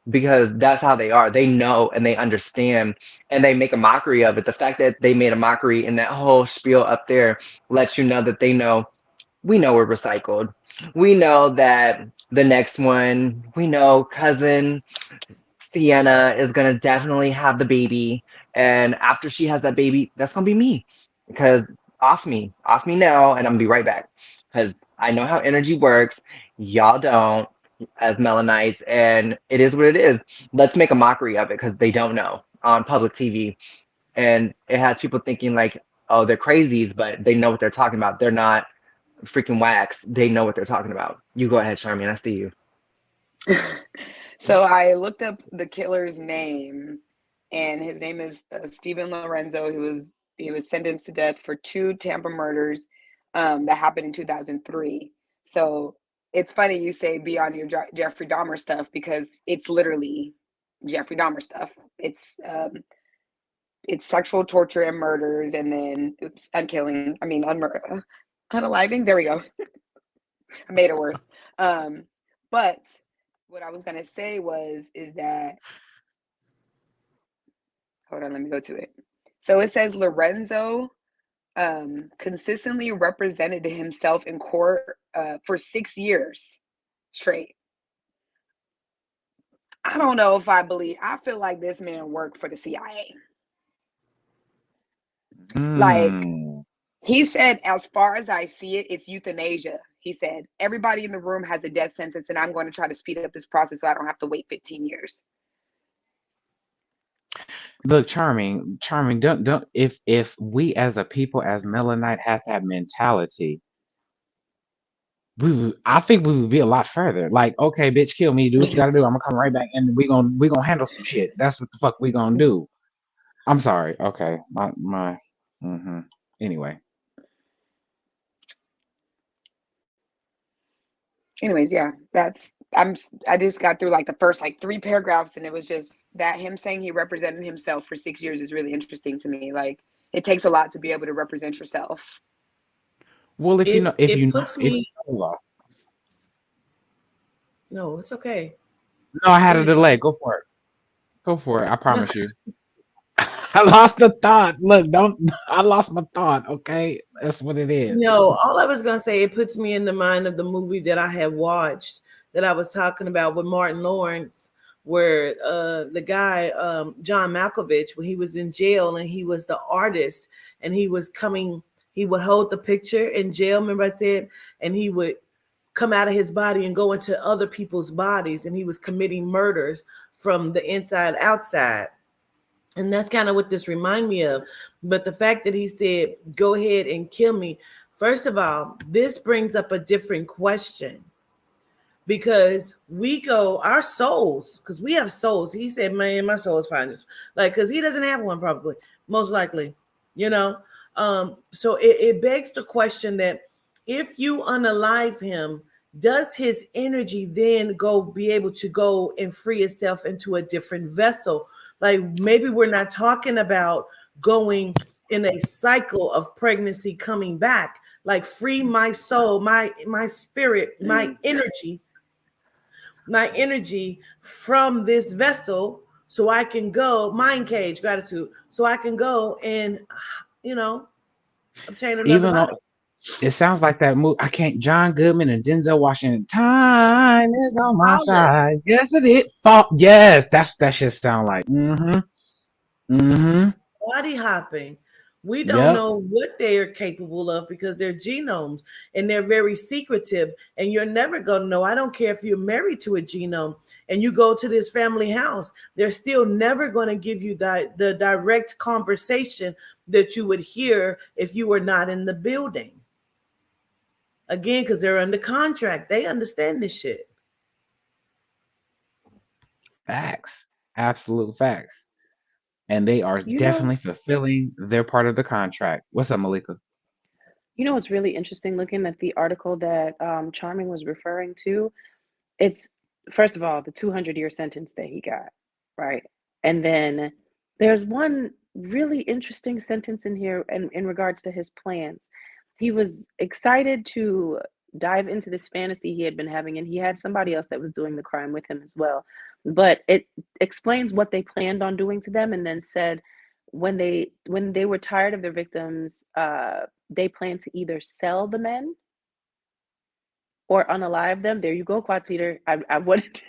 because that's how they are. They know and they understand and they make a mockery of it. The fact that they made a mockery in that whole spiel up there lets you know that they know we know we're recycled. We know that the next one, we know cousin Sienna is gonna definitely have the baby, and after she has that baby, that's gonna be me, because off me now, and I'm gonna be right back, because I know how energy works. Y'all don't, as Melanites, and it is what it is. Let's make a mockery of it because they don't know on public TV, and it has people thinking like, oh, they're crazies, but they know what they're talking about. They're not freaking wax. They know what they're talking about. You go ahead, Charmian. I see you. So I looked up the killer's name, and his name is Stephen Lorenzo. He was sentenced to death for 2 Tampa murders that happened in 2003. So it's funny you say be on your Jeffrey Dahmer stuff because it's literally Jeffrey Dahmer stuff. It's sexual torture and murders, and then unkilling. I mean, unaliving. There we go. I made it worse. But what I was gonna say is that, hold on, let me go to it. So it says Lorenzo consistently represented himself in court for 6 years straight. I don't know if I feel like this man worked for the CIA. Like Mm. he said, as far as I see it, it's euthanasia. He said, everybody in the room has a death sentence, and I'm going to try to speed up this process so I don't have to wait 15 years. Look, charming. Don't. If we as a people, as Melanite, had that mentality, I think we would be a lot further. Like, okay, bitch, kill me. Do what you gotta do. I'm gonna come right back, and we gonna handle some shit. That's what the fuck we gonna do. I'm sorry. Okay, my. Mm-hmm. Anyway. Anyways, yeah, I just got through like the first like 3 paragraphs, and it was just that him saying he represented himself for 6 years is really interesting to me. Like, it takes a lot to be able to represent yourself. Well, if It puts me. law. No, it's okay. No, I Go had a ahead, delay. Carl. Go for it. Go for it. I promise you. I lost the thought. Look, don't. I lost my thought. Okay, that's what it is. No, all I was gonna say, it puts me in the mind of the movie that I had watched that I was talking about with Martin Lawrence, where the guy John Malkovich, when he was in jail and he was the artist, and he would hold the picture in jail. Remember I said, and he would come out of his body and go into other people's bodies, and he was committing murders from the inside outside. And that's kind of what this remind me of. But the fact that he said, go ahead and kill me. First of all, this brings up a different question, because we go, our souls, because we have souls. He said, man, my soul is fine. Just like, because he doesn't have one, probably, most likely, you know? So it begs the question that if you unalive him, does his energy then be able to go and free itself into a different vessel? Like, maybe we're not talking about going in a cycle of pregnancy coming back. Like, free my soul, my spirit, my energy from this vessel, so I can go, mind cage, gratitude, so I can go and, obtain another Even body. though it sounds like that movie, I can't. John Goodman and Denzel Washington. Time is on my Father, side. Yes, it is. Yes, that should sound like. body hopping. We don't Yep. know what they are capable of because they're genomes, and they're very secretive, and you're never going to know. I don't care if you're married to a genome and you go to this family house, they're still never going to give you the direct conversation that you would hear if you were not in the building. Again, because they're under contract. They understand this shit. Facts. Absolute facts. And they are You know, definitely fulfilling their part of the contract. What's up, Malika? what's really interesting looking at the article that Charming was referring to? It's, first of all, the 200-year sentence that he got, right? And then there's one really interesting sentence in here in regards to his plans. He was excited to dive into this fantasy he had been having, and he had somebody else that was doing the crime with him as well. But it explains what they planned on doing to them, and then said when they were tired of their victims, they planned to either sell the men or unalive them. There you go, Quad Cedar. I wanted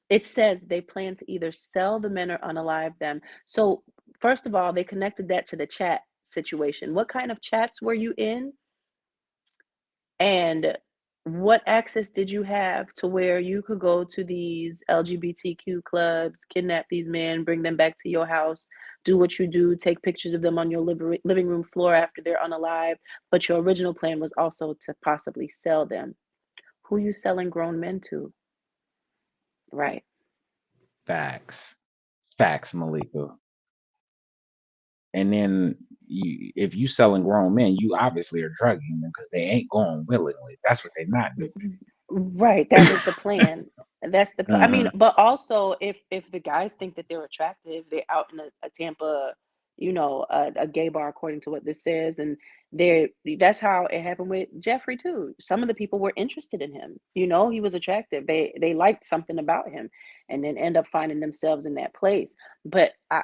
it says they plan to either sell the men or unalive them. So first of all, they connected that to the chat situation. What kind of chats were you in? And what access did you have to where you could go to these LGBTQ clubs, kidnap these men, bring them back to your house, do what you do, take pictures of them on your living room floor after they're unalive, but your original plan was also to possibly sell them? Who you selling grown men to? Right. Facts. Facts, Malika. And then if you selling grown men, you obviously are drugging them because they ain't going willingly. That's what they're not doing. Right, that was the plan. That's the I mean, Uh-huh. but also if the guys think that they're attractive, they're out in a Tampa, a gay bar according to what this says, and that's how it happened with Jeffrey too. Some of the people were interested in him. He was attractive. They liked something about him, and then end up finding themselves in that place. But I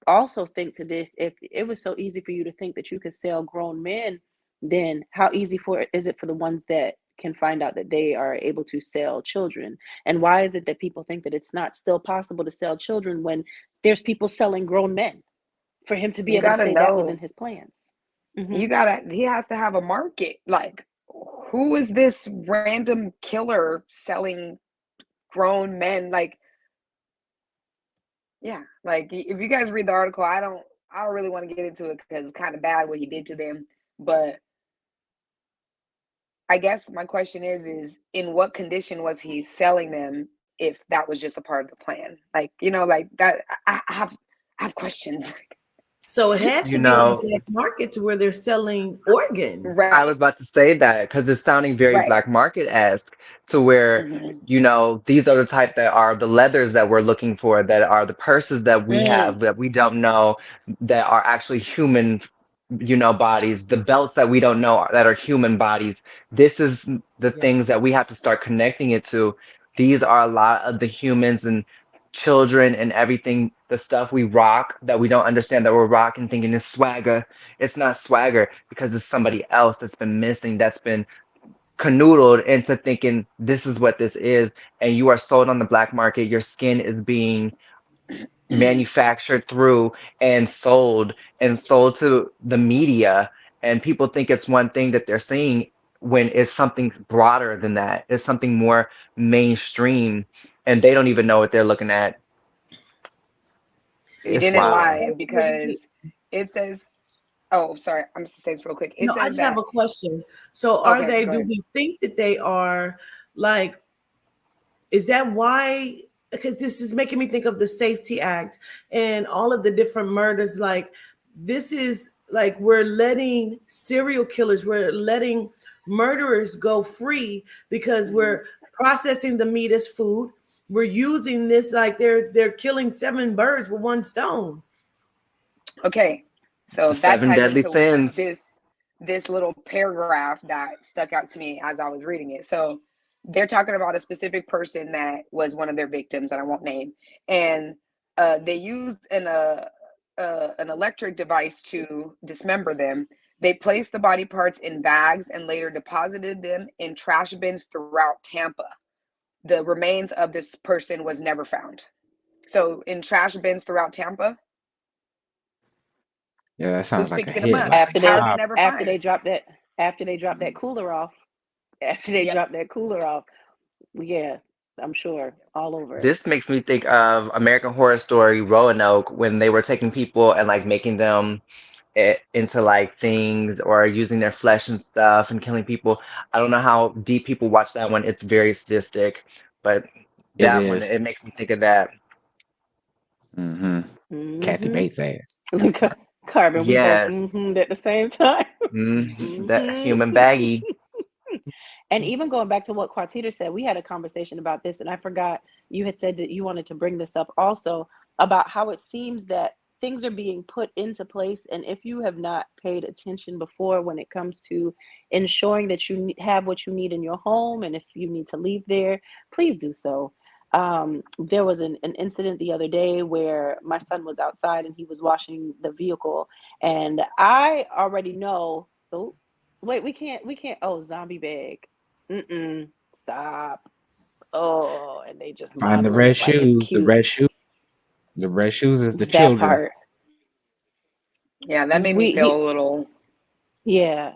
also think to this, if it was so easy for you to think that you could sell grown men, then how easy is it for the ones that can find out that they are able to sell children? And why is it that people think that it's not still possible to sell children when there's people selling grown men, for him to be You able to gotta say that was in know. his plans? He has to have a market. Like, who is this random killer selling grown men? Like, yeah, like if you guys read the article, I don't really want to get into it because it's kind of bad what he did to them. But I guess my question is in what condition was he selling them if that was just a part of the plan? Like, like that. I have questions. So it has You to be on the know, black market to where they're selling organs. I Right. was about to say that because it's sounding very Right. black market-esque to where, Hmm. these are the type that are the leathers that we're looking for, that are the purses that we Mm, have that we don't know that are actually human, bodies, the belts that we don't know that are human bodies. This is the Yeah. things that we have to start connecting it to. These are a lot of the humans and children and everything, the stuff we rock that we don't understand that we're rocking, thinking is swagger. It's not swagger because it's somebody else that's been missing, that's been canoodled into thinking this is what this is, and you are sold on the black market. Your skin is being manufactured through and sold to the media, and people think it's one thing that they're seeing when it's something broader than that. It's something more mainstream, and they don't even know what they're looking at. you It's didn't So wild. lie because it says, oh, sorry, I'm just saying this real quick. It no, I says just have that, a question. So okay, go do ahead. we think that they are like, is that why? Because this is making me think of the Safety Act and all of the different murders. Like, this is like we're letting serial killers, we're letting murderers go free because Hmm. we're processing the meat as food. We're using this like they're killing 7 birds with one stone. Okay, so The that seven ties deadly into sins. this little paragraph that stuck out to me as I was reading it. So they're talking about a specific person that was one of their victims that I won't name, and they used an electric device to dismember them. They placed the body parts in bags and later deposited them in trash bins throughout Tampa. The remains of this person was never found. So in trash bins throughout Tampa, Yeah, that who's sounds like a picking them hit, up? like a After How are they they job. never after they finds? drop that after they drop that cooler off, after they Yep. drop that cooler off, yeah, I'm sure all over it. This makes me think of American Horror Story Roanoke when they were taking people and like making them into like things or using their flesh and stuff and killing people. I don't know how deep people watch that one. It's very sadistic, but It that one, is. it makes me think of that. Mm-hmm. Kathy Mm-hmm. Bates ass. Look, Carbon, we both Yes. at the same time. That hmm human baggy. And even going back to what Quartita said, we had a conversation about this, and I forgot you had said that you wanted to bring this up also about how it seems that things are being put into place. And if you have not paid attention before when it comes to ensuring that you have what you need in your home, and if you need to leave there, please do so. There was an incident the other day where my son was outside and he was washing the vehicle, and I already know. Oh, wait, we can't. Oh, zombie bag. Mm-mm. Stop. Oh, and they just Find the modeling red it like it's shoes. The cute. red shoe. The red shoes is the That children. part. Yeah, that made me We feel he a little. yeah.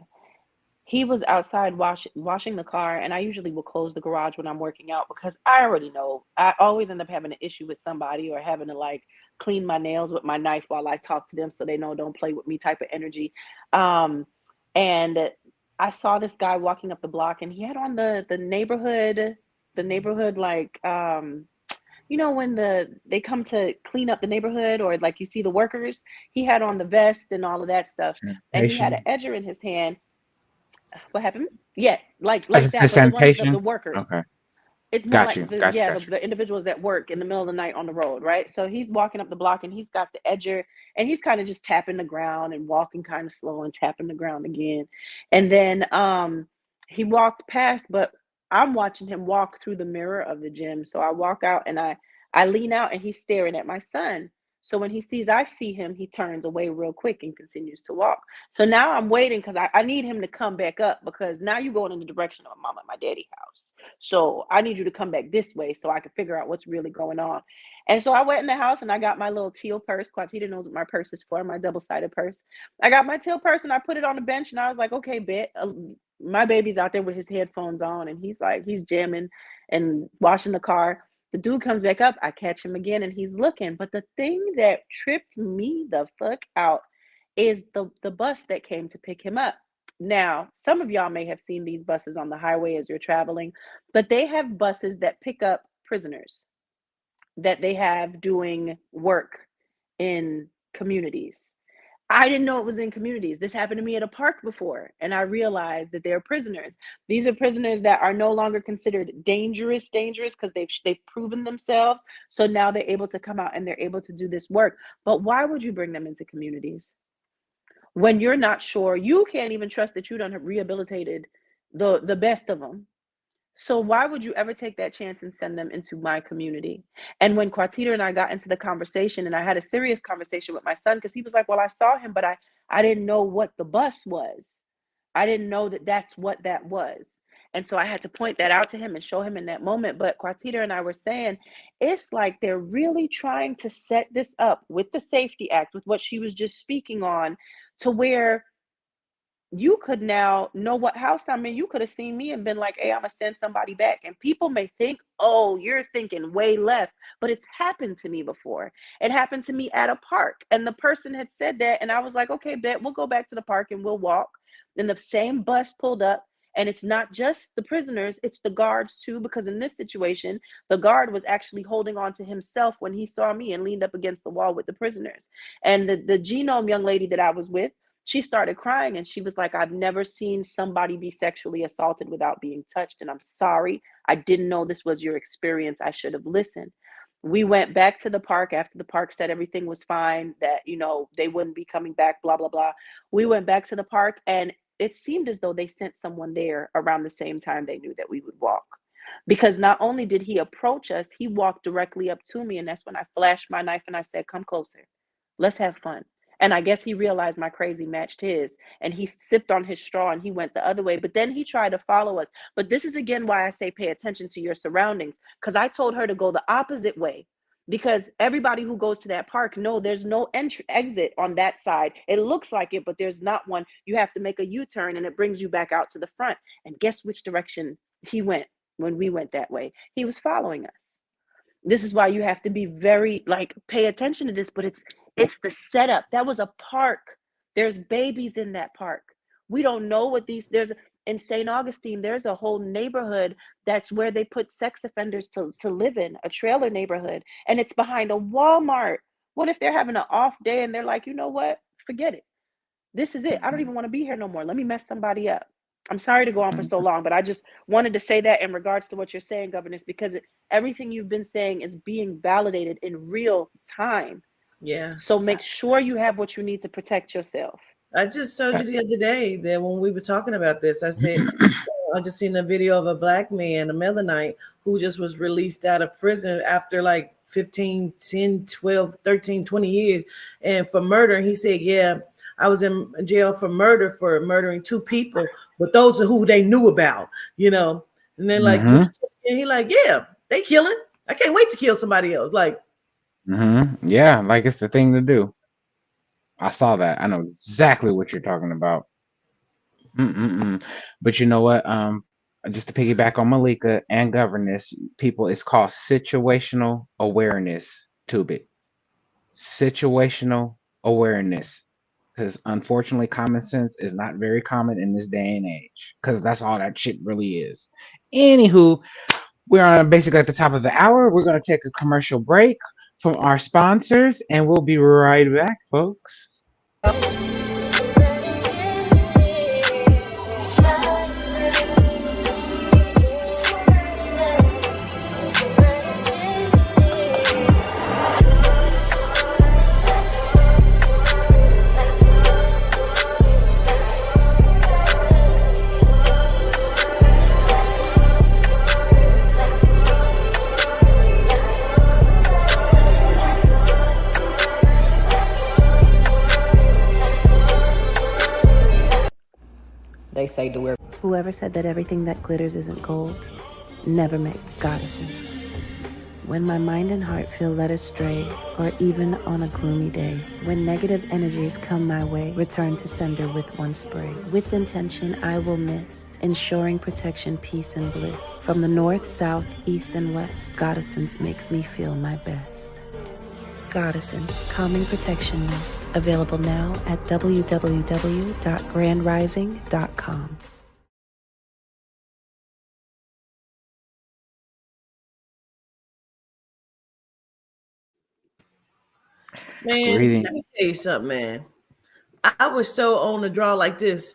He was outside washing the car, and I usually will close the garage when I'm working out because I already know I always end up having an issue with somebody or having to like clean my nails with my knife while I talk to them so they know don't play with me type of energy. Um, and I saw this guy walking up the block, and he had on the neighborhood like when they come to clean up the neighborhood or like you see the workers, he had on the vest and all of that stuff, and he had an Sanitation. edger in his hand. What happened? Yes, like I like just said that, but the ones the sanitation. workers. Okay. It's more Got you. like the Got you. yeah, Got you. the individuals that work in the middle of the night on the road, right? So he's walking up the block and he's got the edger and he's kind of just tapping the ground and walking kind of slow and tapping the ground again. And then he walked past, but I'm watching him walk through the mirror of the gym. So I walk out and I lean out and he's staring at my son. So when he sees I see him, he turns away real quick and continues to walk. So now I'm waiting because I need him to come back up because now you're going in the direction of mom and my daddy house. So I need you to come back this way so I can figure out what's really going on. And so I went in the house and I got my little teal purse. Quantita knows what my purse is for, my double-sided purse. I got my teal purse and I put it on the bench and I was like, okay, bet. My baby's out there with his headphones on and he's jamming and washing the car. The dude comes back up. I catch him again and he's looking. But the thing that tripped me the fuck out is the bus that came to pick him up. Now, some of y'all may have seen these buses on the highway as you're traveling, but they have buses that pick up prisoners that they have doing work in communities. I didn't know it was in communities. This happened to me at a park before, and I realized that they're prisoners. These are prisoners that are no longer considered dangerous because they've proven themselves. So now they're able to come out and they're able to do this work. But why would you bring them into communities when you're not sure? You can't even trust that you done have rehabilitated the best of them. So why would you ever take that chance and send them into my community? And when Quartita and I got into the conversation, and I had a serious conversation with my son, because he was like, well, I saw him, but I didn't know what the bus was. I didn't know that that's what that was. And so I had to point that out to him and show him in that moment. But Quartita and I were saying, it's like they're really trying to set this up with the Safety Act, with what she was just speaking on, to where you could now know what house I'm in. You could have seen me and been like, hey, I'm gonna send somebody back. And people may think, oh, you're thinking way left, but it's happened to me before. It happened to me at a park, and the person had said that, and I was like, okay, bet, we'll go back to the park and we'll walk. Then the same bus pulled up, and it's not just the prisoners, it's the guards too, because in this situation, the guard was actually holding on to himself when he saw me and leaned up against the wall with the prisoners. And the genome young lady that I was with, she started crying, and she was like, I've never seen somebody be sexually assaulted without being touched. And I'm sorry. I didn't know this was your experience. I should have listened. We went back to the park after the park said everything was fine, that, they wouldn't be coming back, blah, blah, blah. We went back to the park, and it seemed as though they sent someone there around the same time they knew that we would walk. Because not only did he approach us, he walked directly up to me. And that's when I flashed my knife and I said, come closer. Let's have fun. And I guess he realized my crazy matched his, and he sipped on his straw and he went the other way. But then he tried to follow us. But this is again why I say pay attention to your surroundings, because I told her to go the opposite way. Because everybody who goes to that park, no, there's no exit on that side. It looks like it, but there's not one. You have to make a U-turn, and it brings you back out to the front. And guess which direction he went when we went that way? He was following us. This is why you have to be very, pay attention to this, but it's the setup. That was a park. There's babies in that park. We don't know what in St. Augustine, there's a whole neighborhood that's where they put sex offenders to live in, a trailer neighborhood, and it's behind a Walmart. What if they're having an off day and they're like, you know what? Forget it. This is it. I don't even want to be here no more. Let me mess somebody up. I'm sorry to go on for so long, but I just wanted to say that in regards to what you're saying, Governess, because everything you've been saying is being validated in real time. Yeah. So make sure you have what you need to protect yourself. I just told you the other day that when we were talking about this, I said, I just seen a video of a black man, a Mennonite, who just was released out of prison after like 15, 10, 12, 13, 20 years. And for murder, he said, yeah, I was in jail for murder, for murdering 2 people, but those are who they knew about, And then like, and he like, yeah, they killing. I can't wait to kill somebody else. Like, yeah, like it's the thing to do. I saw that. I know exactly what you're talking about. But you know what? Just to piggyback on Malika and Governess, people, it's called situational awareness. Tubit. Situational awareness. Because unfortunately, common sense is not very common in this day and age. Because that's all that shit really is. Anywho, we're on basically at the top of the hour. We're going to take a commercial break from our sponsors, and we'll be right back, folks. They say do it. Whoever said that everything that glitters isn't gold never met goddesses. When my mind and heart feel led astray, or even on a gloomy day, when negative energies come my way, return to sender with one spray. With intention, I will mist, ensuring protection, peace, and bliss. From the north, south, east, and west, Goddessence makes me feel my best. Goddessence Calming Protection Mist, available now at www.grandrising.com. man, let me tell you something, man. I was so on the draw like this.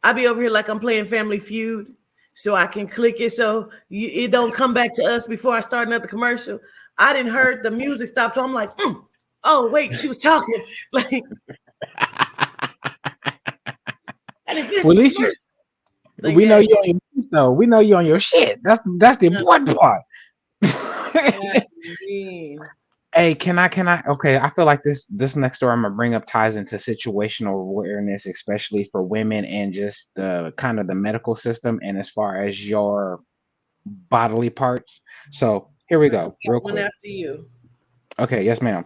I be over here like I'm playing Family Feud, so I can click it so it don't come back to us before I start another commercial. I didn't heard the music stop, so I'm like, oh wait, she was talking. Like, I didn't finish Well, the at least commercial. Like, we know dang. you on your so we know you on your shit. That's the important part. Hey, can I okay, I feel like this next story I'm gonna bring up ties into situational awareness, especially for women and just the kind of the medical system and as far as your bodily parts. So here we go, real One quick. after you. Okay, yes, ma'am.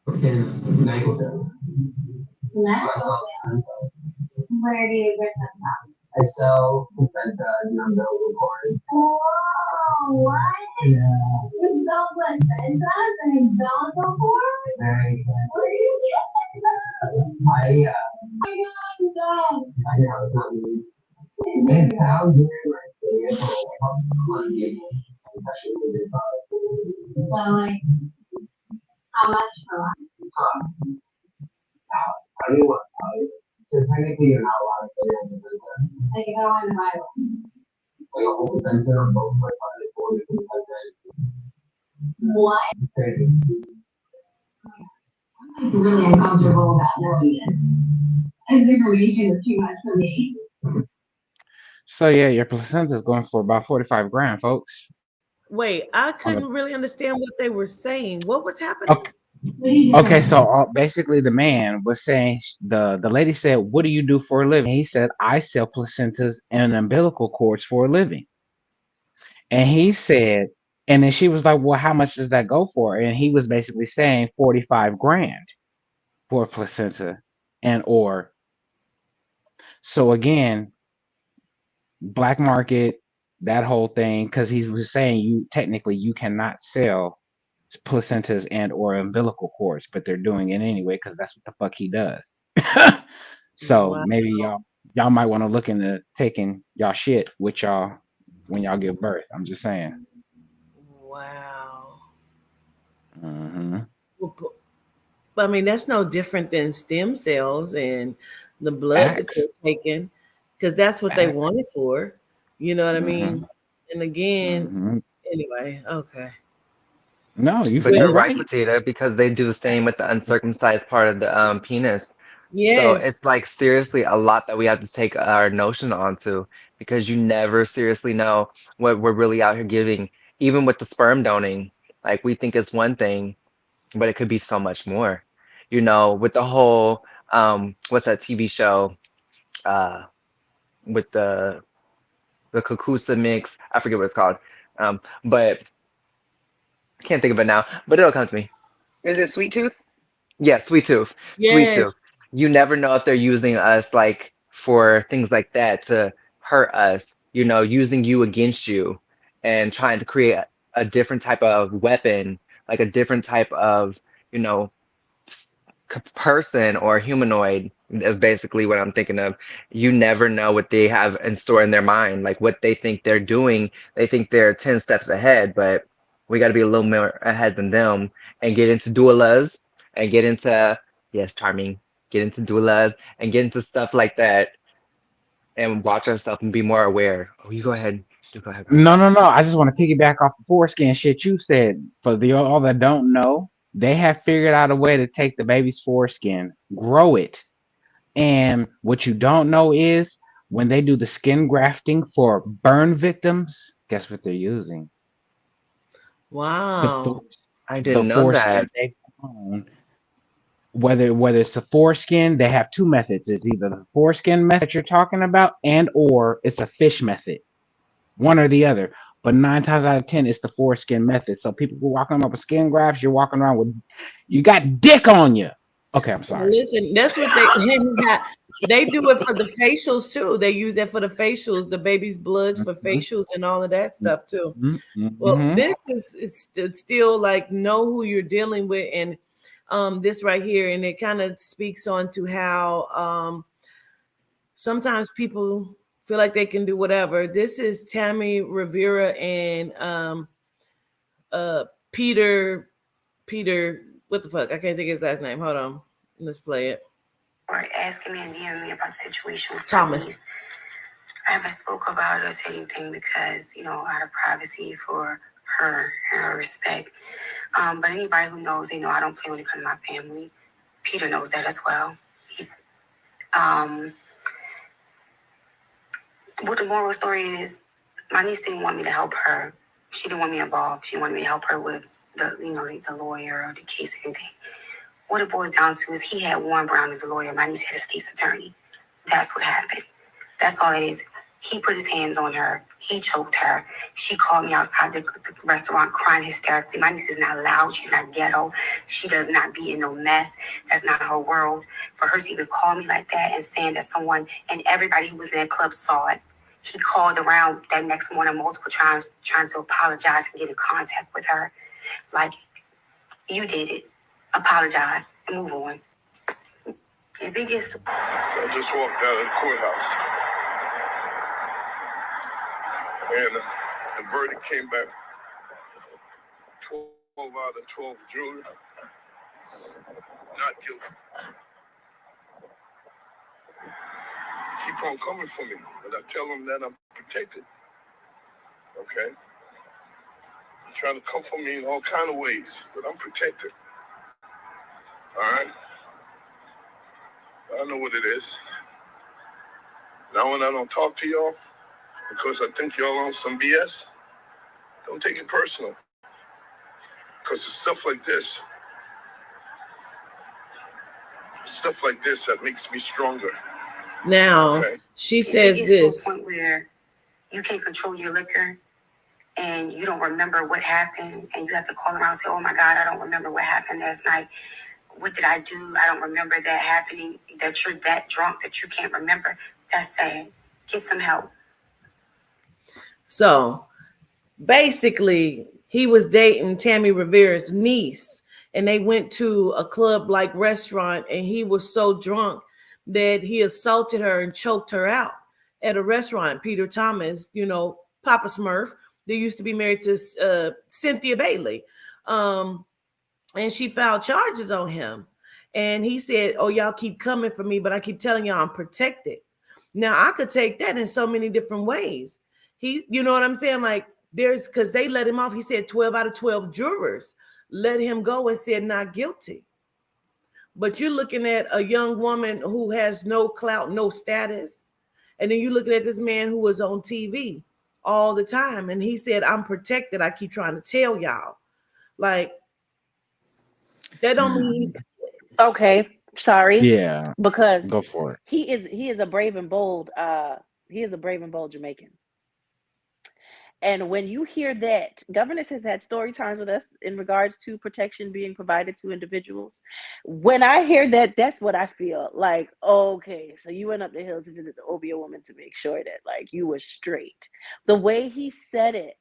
In medical sense. Medical sense. Where do you get them from? I sell placentas and umbilical cords. Oh, what? Yeah. You sell placentas and umbilical cords? Very exciting. Where do you get them? Oh my God. I know, it's not me. It sounds very nice. It's actually really good products. So, like, how much for one? I don't even want to tell you. So technically, you're not allowed to say you're a placenta. Like if I wanted to buy one. Like a whole placenta or both for $5 different what? It's crazy. I'm like really uncomfortable about knowing this. This information is too much for me. So yeah, your placenta is going for about 45 grand, folks. Wait, I On couldn't really understand what they were saying. What was happening? okay. Okay, so basically, the man was saying the lady said, "What do you do for a living?" He said, "I sell placentas and umbilical cords for a living." And he said, and then she was like, "Well, how much does that go for?" And he was basically saying 45 grand for a placenta and or. So again, black market, that whole thing, because he was saying you technically you cannot sell placentas and or umbilical cords, but they're doing it anyway because that's what the fuck he does. So Wow. maybe y'all might want to look into taking y'all shit with y'all when y'all give birth. I'm just saying. Wow. Hmm. I mean, that's no different than stem cells and the blood that Acts, they're taking, because that's what they acts. want it for. You know what I Hmm. mean? And again, Hmm. anyway, okay. No, But you you're Well, right, right. Potato, because they do the same with the uncircumcised part of the penis. So yes, it's like seriously a lot that we have to take our notion onto because you never seriously know what we're really out here giving. Even with the sperm donating, like we think it's one thing, but it could be so much more. You know, with the whole what's that TV show with the Kukusa mix? I forget what it's called. But I can't think of it now, but it'll come to me. Is it Sweet Tooth? Yeah, sweet tooth. Sweet yes. tooth. You never know if they're using us like for things like that to hurt us, you know, using you against you and trying to create a different type of weapon, like a different type of, you know, person or humanoid is basically what I'm thinking of. You never know what they have in store in their mind, like what they think they're doing. They think they're 10 steps ahead, but we got to be a little more ahead than them and get into doulas and get into, yes, charming, get into doulas and get into stuff like that and watch ourselves and be more aware. Oh, you go ahead. You go ahead, girl. No, no, no. I just want to piggyback off the foreskin shit you said. For the all that don't know, they have figured out a way to take the baby's foreskin, grow it. And what you don't know is when they do the skin grafting for burn victims, guess what they're using? The Wow. force, I the didn't know foreskin that. they grown. Whether it's the foreskin, they have two methods. It's either the foreskin method you're talking about, and or it's a fish method. One or the other. But 9 times out of 10, it's the foreskin method. So people who walking around with skin grafts, you're walking around with, you got dick on you. Okay, I'm sorry. Listen, that's what they they do it for the facials too. They use that for the facials, the baby's bloods for Mhm, facials and all of that stuff too. mhm, Well, mhm. this is it's still like know who you're dealing with, and this right here, and it kind of speaks on to how sometimes people feel like they can do whatever. This is Tammy Rivera and uh Peter Peter what the fuck? I can't think of his last name. Hold on. Let's play it. Or asking me and DMing me about the situation with Thomas. I haven't spoke about it or said anything because, out of privacy for her and her respect. But anybody who knows, they know I don't play when it comes to my family. Peter knows that as well. What the moral story is, my niece didn't want me to help her. She didn't want me involved. She wanted me to help her with the lawyer or the case or anything. What it boils down to is he had Warren Brown as a lawyer. My niece had a state's attorney. That's what happened. That's all it is. He put his hands on her. He choked her. She called me outside the restaurant crying hysterically. My niece is not loud. She's not ghetto. She does not be in no mess. That's not her world. For her to even call me like that and saying that someone and everybody who was in that club saw it. He called around that next morning multiple times trying to apologize and get in contact with her. Like, you did it. Apologize and move on. If it gets... So I just walked out of the courthouse. And the verdict came back 12 out of 12 jurors not guilty. Keep on coming for me, but I tell them that I'm protected. Okay? You're trying to come for me in all kind of ways, but I'm protected. All right? I know what it is. Now when I don't talk to y'all, because I think y'all on some BS, don't take it personal. Because it's stuff like this that makes me stronger. Now, okay? She says this. To a point where you can't control your liquor and you don't remember what happened and you have to call around and say, oh my God, I don't remember what happened last night. What did I do? I don't remember that happening, that you're that drunk that you can't remember. That's sad. Get some help. So basically, he was dating Tammy Rivera's niece, and they went to a club-like restaurant, and he was so drunk that he assaulted her and choked her out at a restaurant. Peter Thomas, Papa Smurf, they used to be married to Cynthia Bailey. And she filed charges on him. And he said, oh, y'all keep coming for me, but I keep telling y'all I'm protected. Now, I could take that in so many different ways. You know what I'm saying? Like, because they let him off. He said 12 out of 12 jurors let him go and said not guilty. But you're looking at a young woman who has no clout, no status. And then you're looking at this man who was on TV all the time. And he said, I'm protected. I keep trying to tell y'all. Like, that don't mean... Okay, sorry. Yeah. Because go for it. He is a brave and bold Jamaican. And when you hear that, Governess has had story times with us in regards to protection being provided to individuals. When I hear that, that's what I feel like. Okay, so you went up the hill to visit the Obia woman to make sure that like you were straight. The way he said it,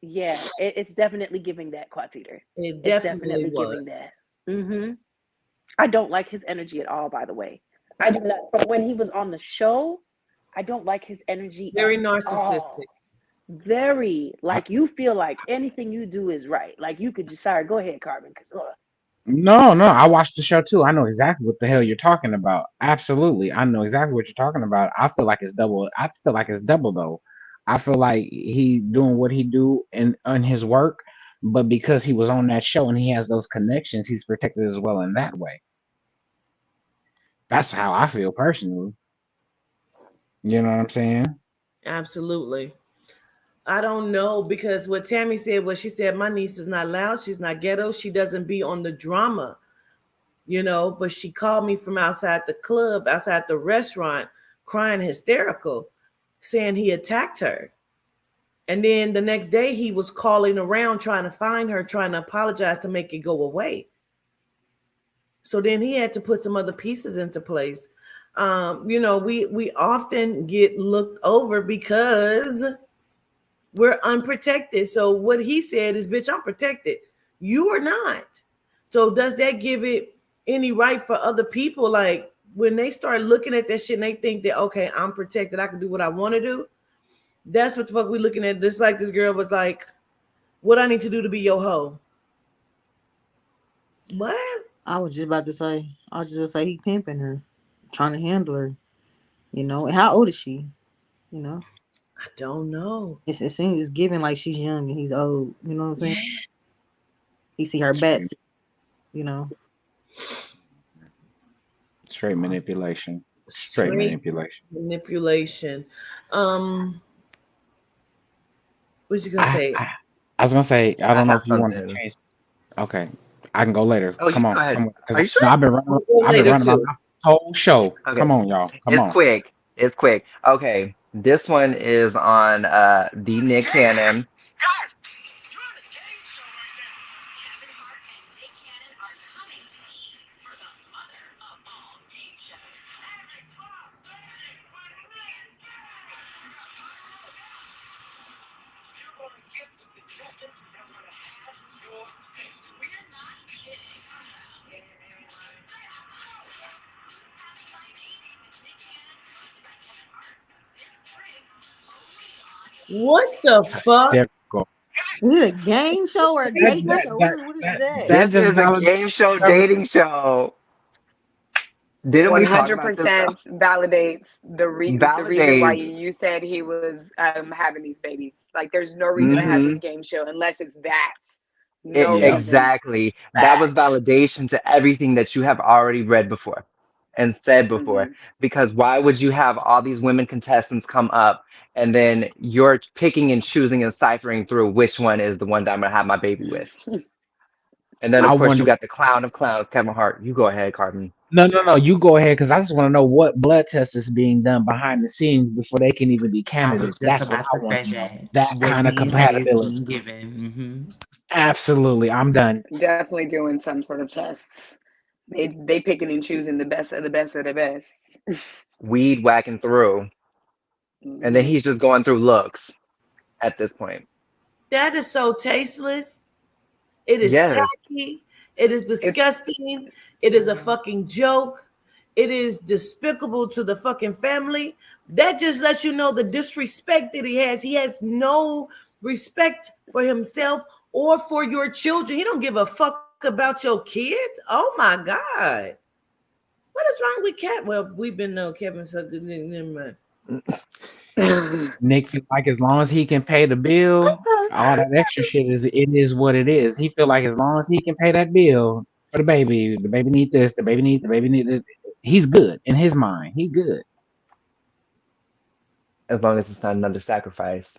yeah, it's definitely giving that, Quatiter. It definitely was. Giving that. Mm-hmm. I don't like his energy at all, by the way. I do not. From when he was on the show, I don't like his energy. Very narcissistic. All. Very. Like, you feel like anything you do is right. Like, you could just, sorry, go ahead, Carbon. No, I watched the show too. I know exactly what the hell you're talking about. Absolutely. I know exactly what you're talking about. I feel like it's double. I feel like it's double though. I feel like he doing what he do in his work, but because he was on that show and he has those connections, he's protected as well in that way. That's how I feel personally. You know what I'm saying? Absolutely. I don't know, because what Tammy said was, she said, my niece is not loud. She's not ghetto. She doesn't be on the drama, but she called me from outside the club, outside the restaurant, crying hysterical, saying he attacked her. And then the next day he was calling around trying to find her, trying to apologize to make it go away. So then he had to put some other pieces into place. We often get looked over because we're unprotected. So what he said is, bitch, I'm protected. You are not. So does that give it any right for other people? Like, when they start looking at that shit and they think that, okay, I'm protected, I can do what I want to do. That's what the fuck we looking at. This, like, this girl was like, what I need to do to be your hoe? What? I was just about to say. I was just about to say he pimping her, trying to handle her. You know, and how old is she? You know, I don't know. it seems it's giving like she's young and he's old. You know what I'm saying? Yes. He see her bets. Straight, You know, straight manipulation. Straight Straight manipulation. manipulation. Um, what you gonna I, say? I I was gonna say I I don't know have if you want to something. change. Okay, I can go later. Oh, you Come can go on, ahead. come on, because Are you sure? no, We'll go I've been later running my too. mouth whole show. Okay. Come on, y'all. Come It's on. quick. It's quick. Okay. This one is on the Nick Cannon. What the fuck? Hysterical. is it a game show or a That dating that show? that What is that that? that This just is a validates game show everything. dating show. Didn't we talk about this? 100% validates the reason why Validates. you said he was having these babies. Like, there's no reason to have Mm-hmm. this game show unless it's that. It, No Yeah, reason. exactly. That was facts. validation to everything that you have already read before and said before. Hmm. Because why would you have all these women contestants come up and then you're picking and choosing and ciphering through which one is the one that I'm gonna have my baby with? And then I of course you wonder. got the clown of clowns, Kevin Hart. You go ahead, Carmen. No, no, no. You go ahead because I just want to know what blood test is being done behind the scenes before they can even be I was candidates. just That's what about I to want say to know. that. That What kind of DNA is compatibility. being given. Absolutely. I'm done. Definitely doing some sort of tests. They picking and choosing the best of the best of the best. Weed whacking through. And then Hmm. he's just going through looks at this point. That is so tasteless. It is Yes. tacky. It is It's disgusting. It is a fucking joke. It is despicable to the fucking family. That just lets you know the disrespect that he has. He has no respect for himself or for your children. He don't give a fuck about your kids. Oh my God. What is wrong with Cat? Well, we've been know Kevin so good. Never mind. Nick feel like as long as he can pay the bill, all that extra shit is what it is. He feel like as long as he can pay that bill for the baby need this, the baby need this. He's good in his mind. He good. As long as it's not another sacrifice.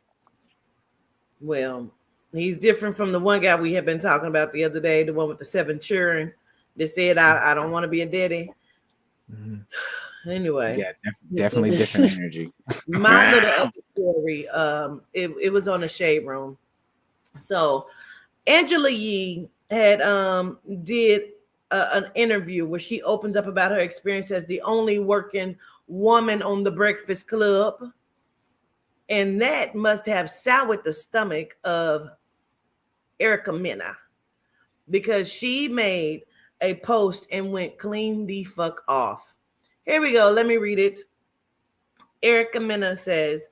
Well, he's different from the one guy we had been talking about the other day, the one with the 7 children that said, I don't want to be a daddy. Mhm. Anyway, Yeah, this definitely is different energy. my little other story. It was on the Shade Room. So Angela Yee had did an interview where she opens up about her experience as the only working woman on the Breakfast Club, and that must have soured the stomach of Erica Mena because she made a post and went clean the fuck off. Here we go. Let me read it. Erica Mena says,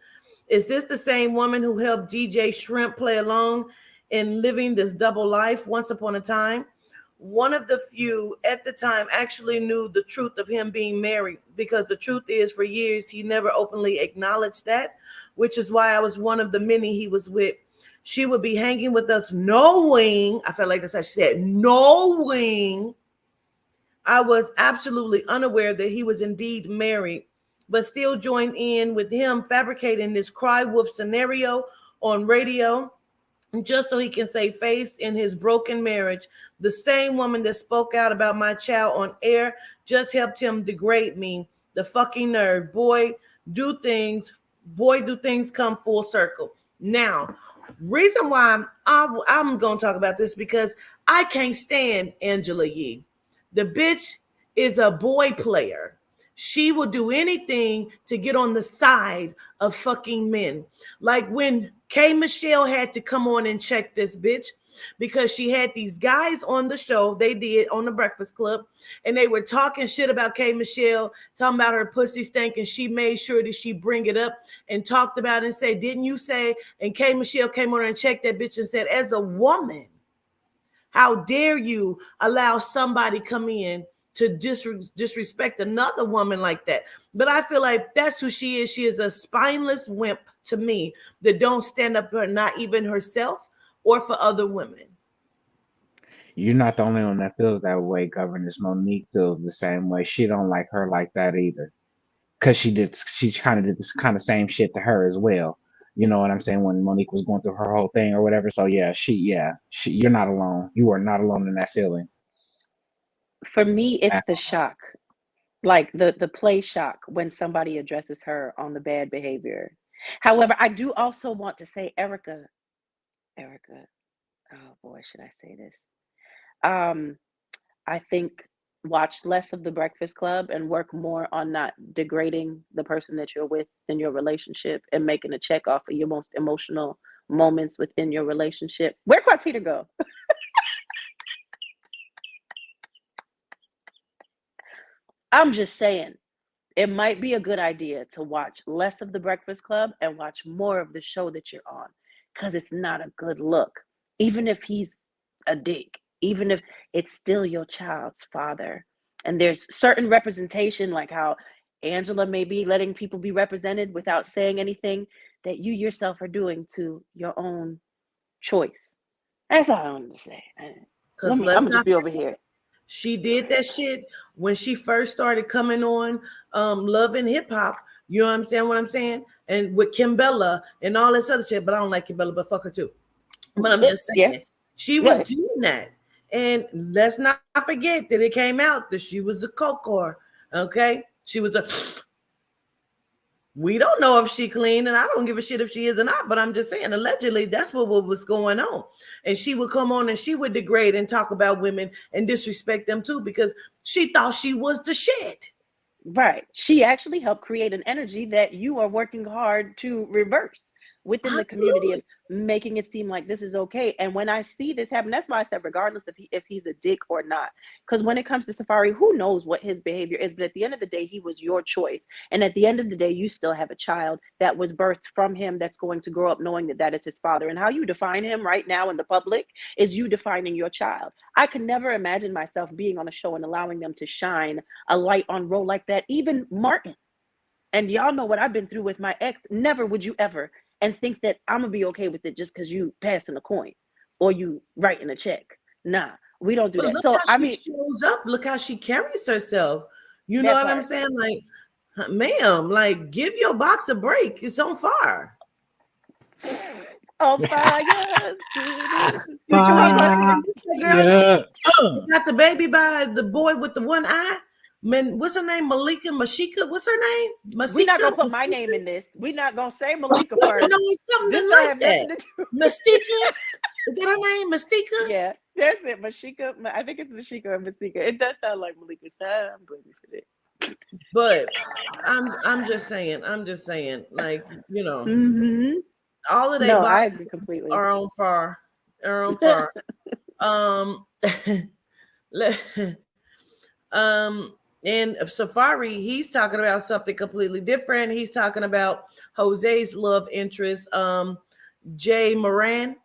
is this the same woman who helped DJ Shrimp play along in living this double life once upon a time? One of the few at the time actually knew the truth of him being married, because the truth is for years he never openly acknowledged that, which is why I was one of the many he was with. She would be hanging with us knowing, I felt like that's how she said, knowing I was absolutely unaware that he was indeed married, but still joined in with him fabricating this cry wolf scenario on radio just so he can save face in his broken marriage. The same woman that spoke out about my child on air just helped him degrade me. The fucking nerve. Do things come full circle. Now, reason why I'm going to talk about this because I can't stand Angela Yee. The bitch is a boy player. She will do anything to get on the side of fucking men. Like when K Michelle had to come on and check this bitch because she had these guys on the show, they did on the Breakfast Club, and they were talking shit about K Michelle, talking about her pussy stank, and she made sure that she bring it up and talked about it and said, didn't you say? And K Michelle came on and checked that bitch and said, as a woman, How dare you allow somebody come in to disrespect another woman like that? But I feel like that's who she is. She is a spineless wimp to me that don't stand up for not even herself or for other women. You're not the only one that feels that way, Governess. Monique feels the same way. She don't like her like that either. Cause she kind of did this kind of same shit to her as well. You know what I'm saying? When Monique was going through her whole thing or whatever. So you're not alone. You are not alone in that feeling. For me, it's the shock, like the play shock when somebody addresses her on the bad behavior. However, I do also want to say, Erica, oh boy, should I say this? I think watch less of The Breakfast Club and work more on not degrading the person that you're with in your relationship and making a check off of your most emotional moments within your relationship. Where'd Quatita go? I'm just saying, it might be a good idea to watch less of The Breakfast Club and watch more of the show that you're on, because it's not a good look. Even if he's a dick, even if it's still your child's father. And there's certain representation, like how Angela may be letting people be represented without saying anything, that you yourself are doing to your own choice. That's all I wanted to say. Because I'm just be over here. She did that shit when she first started coming on Love and Hip Hop. You understand what I'm saying? And with Kimbella and all this other shit. But I don't like Kimbella, but fuck her too. But I'm just saying, she was doing that. And let's not forget that it came out that she was a coke whore. Okay? She was a... We don't know if she clean, and I don't give a shit if she is or not, but I'm just saying, allegedly, that's what was going on. And she would come on and she would degrade and talk about women and disrespect them too, because she thought she was the shit. Right. She actually helped create an energy that you are working hard to reverse within the community of making it seem like this is okay. And when I see this happen, that's why I said, regardless if he's a dick or not, because when it comes to Safari, who knows what his behavior is? But at the end of the day, he was your choice. And at the end of the day, you still have a child that was birthed from him that's going to grow up knowing that that is his father. And how you define him right now in the public is you defining your child. I could never imagine myself being on a show and allowing them to shine a light on Ro like that. Even Martin. And y'all know what I've been through with my ex. Never would you ever and think that I'm gonna be okay with it just because you passing a coin or you writing a check. Nah, we don't do that. Look So how I she mean, shows up. Look how she carries herself. You know what I'm saying? Like, ma'am, like, give your box a break. It's on fire. On fire. Girl, got the baby by the boy with the one eye. Man, what's her name? Mashika. What's her name? We're not gonna put my name in this. We're not gonna say Malika first. No, it's something like that. Mystika. Is that her name? Mystika? Yeah, that's it. Mashika. I think it's Mashika or Masika. It does sound like Malika. So I'm blaming for that. But I'm just saying, like, you know, all of that I agree completely. are on fire. And Safari, he's talking about something completely different. He's talking about Jose's love interest, Jay Moran.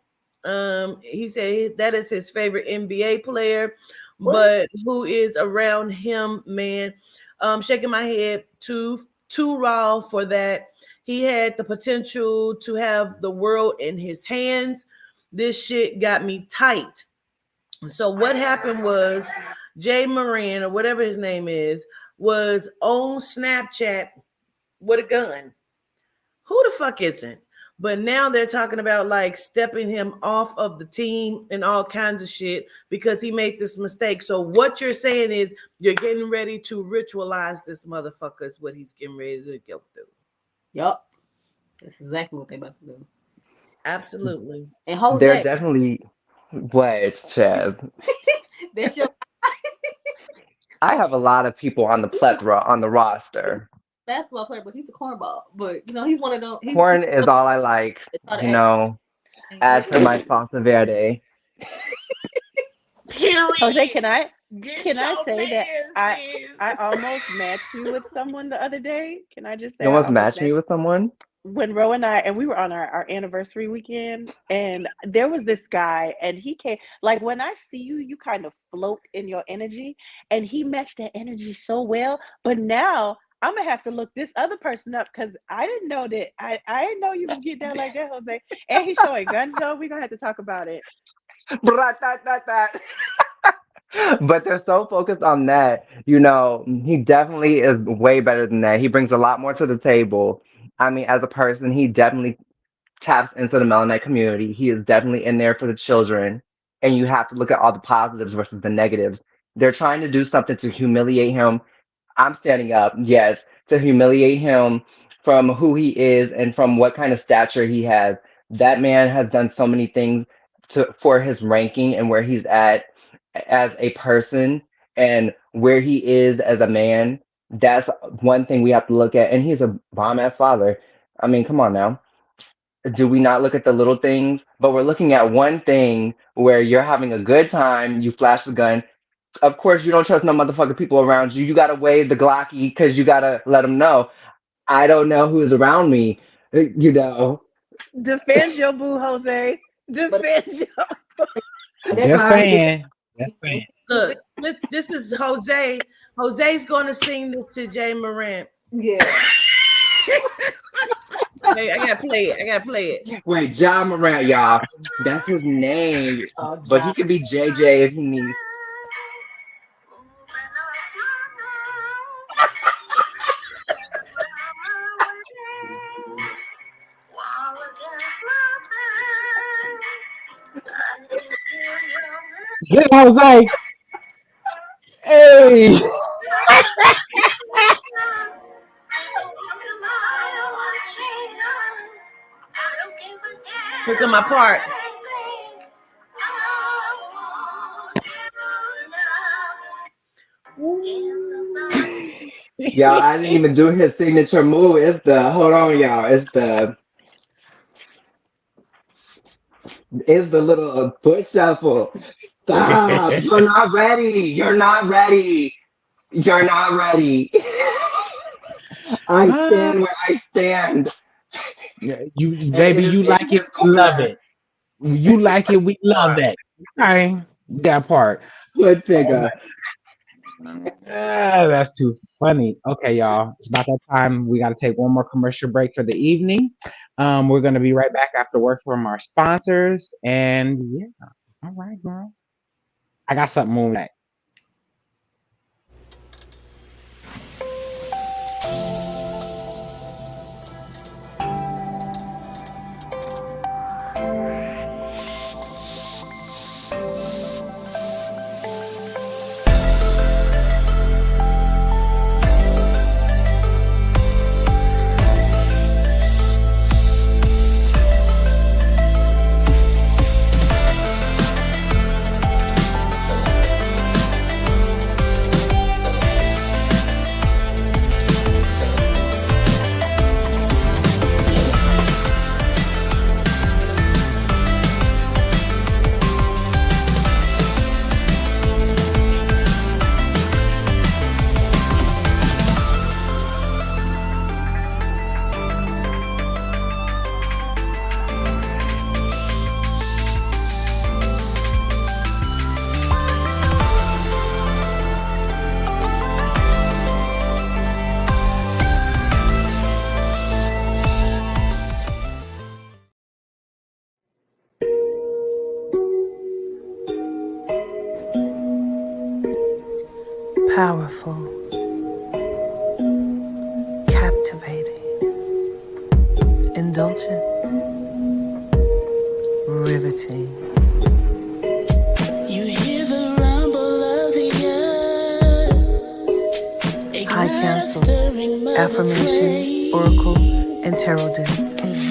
He said that is his favorite NBA player, but who is around him, man. Shaking my head, too raw for that. He had the potential to have the world in his hands. This shit got me tight. So what happened was Jay Moran, or whatever his name is, was on Snapchat with a gun. Who the fuck isn't? But now they're talking about like stepping him off of the team and all kinds of shit because he made this mistake. So what you're saying is you're getting ready to ritualize this motherfucker is what he's getting ready to go through. Yup. That's exactly what they're about to do. Absolutely. And Jose. They're definitely what, Chaz? That's your I have a lot of people on the plethora on the roster. basketball player, but he's a cornball. But you know, he's one of those. Corn is all I like. You know, add to my salsa verde. Jose, can I say that I almost matched you with someone the other day? Can I just say You almost matched me with someone? when Ro and we were on our anniversary weekend, and there was this guy, and he came, like, when I see you, you kind of float in your energy, and he matched that energy so well. But now I'm gonna have to look this other person up because I didn't know that. I didn't know you could get down like that, Jose. And he's showing guns, so we're gonna have to talk about it. But they're so focused on that. He definitely is way better than that. He brings a lot more to the table. I mean, as a person, he definitely taps into the Melanet community. He is definitely in there for the children. And you have to look at all the positives versus the negatives. They're trying to do something to humiliate him. I'm standing up, yes, to humiliate him from who he is and from what kind of stature he has. That man has done so many things for his ranking and where he's at as a person and where he is as a man. That's one thing we have to look at. And he's a bomb ass father. I mean, come on now. Do we not look at the little things? But we're looking at one thing where you're having a good time, you flash the gun. Of course, you don't trust no motherfucking people around you. You gotta wave the Glocky because you gotta let them know. I don't know who's around me. You know. Defend your boo, Jose. Defend your. Just saying. Just saying. Look, this is Jose. Jose's going to sing this to Jay Morant. Yeah. Hey, I gotta play it. Wait, John Morant, y'all. That's his name. But he could be JJ if he needs. Get Jose. Hey. Here come my part. Y'all, I didn't even do his signature move. Hold on, y'all. It's the little foot shuffle. Stop. You're not ready. You're not ready. You're not ready. I stand where I stand. You, baby, you like it, we love it. You like it, we love that. Okay, that part. Good figure. That's too funny. Okay, y'all, it's about that time. We got to take one more commercial break for the evening. We're gonna be right back after work from our sponsors, and yeah, all right, girl. I got something on that. Powerful, captivating, indulgent, riveting. You hear the rumble of the earth. High council, affirmation, oracle, and tarot deck.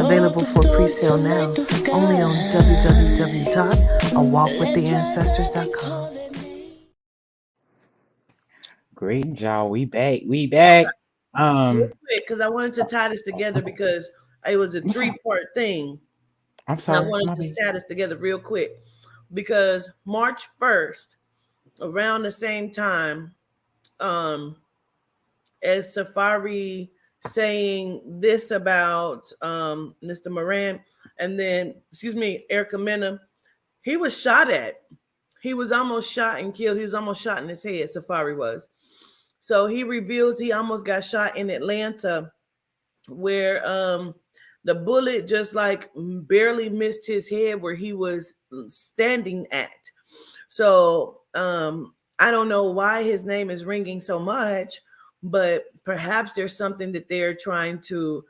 Available for pre-sale now. Only on www.awalkwiththeancestors.com. Great job. We back. We back. Because I wanted to tie this together because it was a 3-part thing. I'm sorry. And I wanted to tie this together real quick because March 1st, around the same time as Safari saying this about Mr. Moran, and then, excuse me, Erica Mena. He was shot at. He was almost shot and killed. He was almost shot in his head. Safari was. So he reveals he almost got shot in Atlanta, where the bullet just like barely missed his head where he was standing at. So I don't know why his name is ringing so much, but perhaps there's something that they're trying to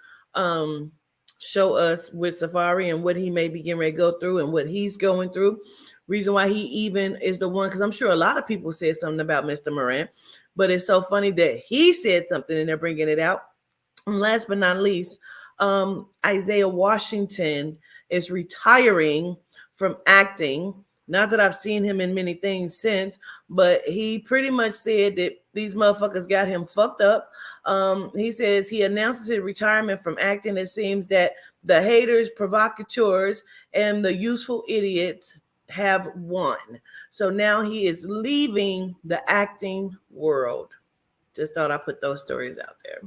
show us with Safari and what he may be getting ready to go through and what he's going through. Reason why he even is the one, because I'm sure a lot of people said something about Mr. Moran, but it's so funny that he said something and they're bringing it out. And last but not least, Isaiah Washington is retiring from acting. Not that I've seen him in many things since, but he pretty much said that these motherfuckers got him fucked up. He says he announces his retirement from acting. It seems that the haters, provocateurs, and the useful idiots have won. So now he is leaving the acting world. Just thought I'd put those stories out there.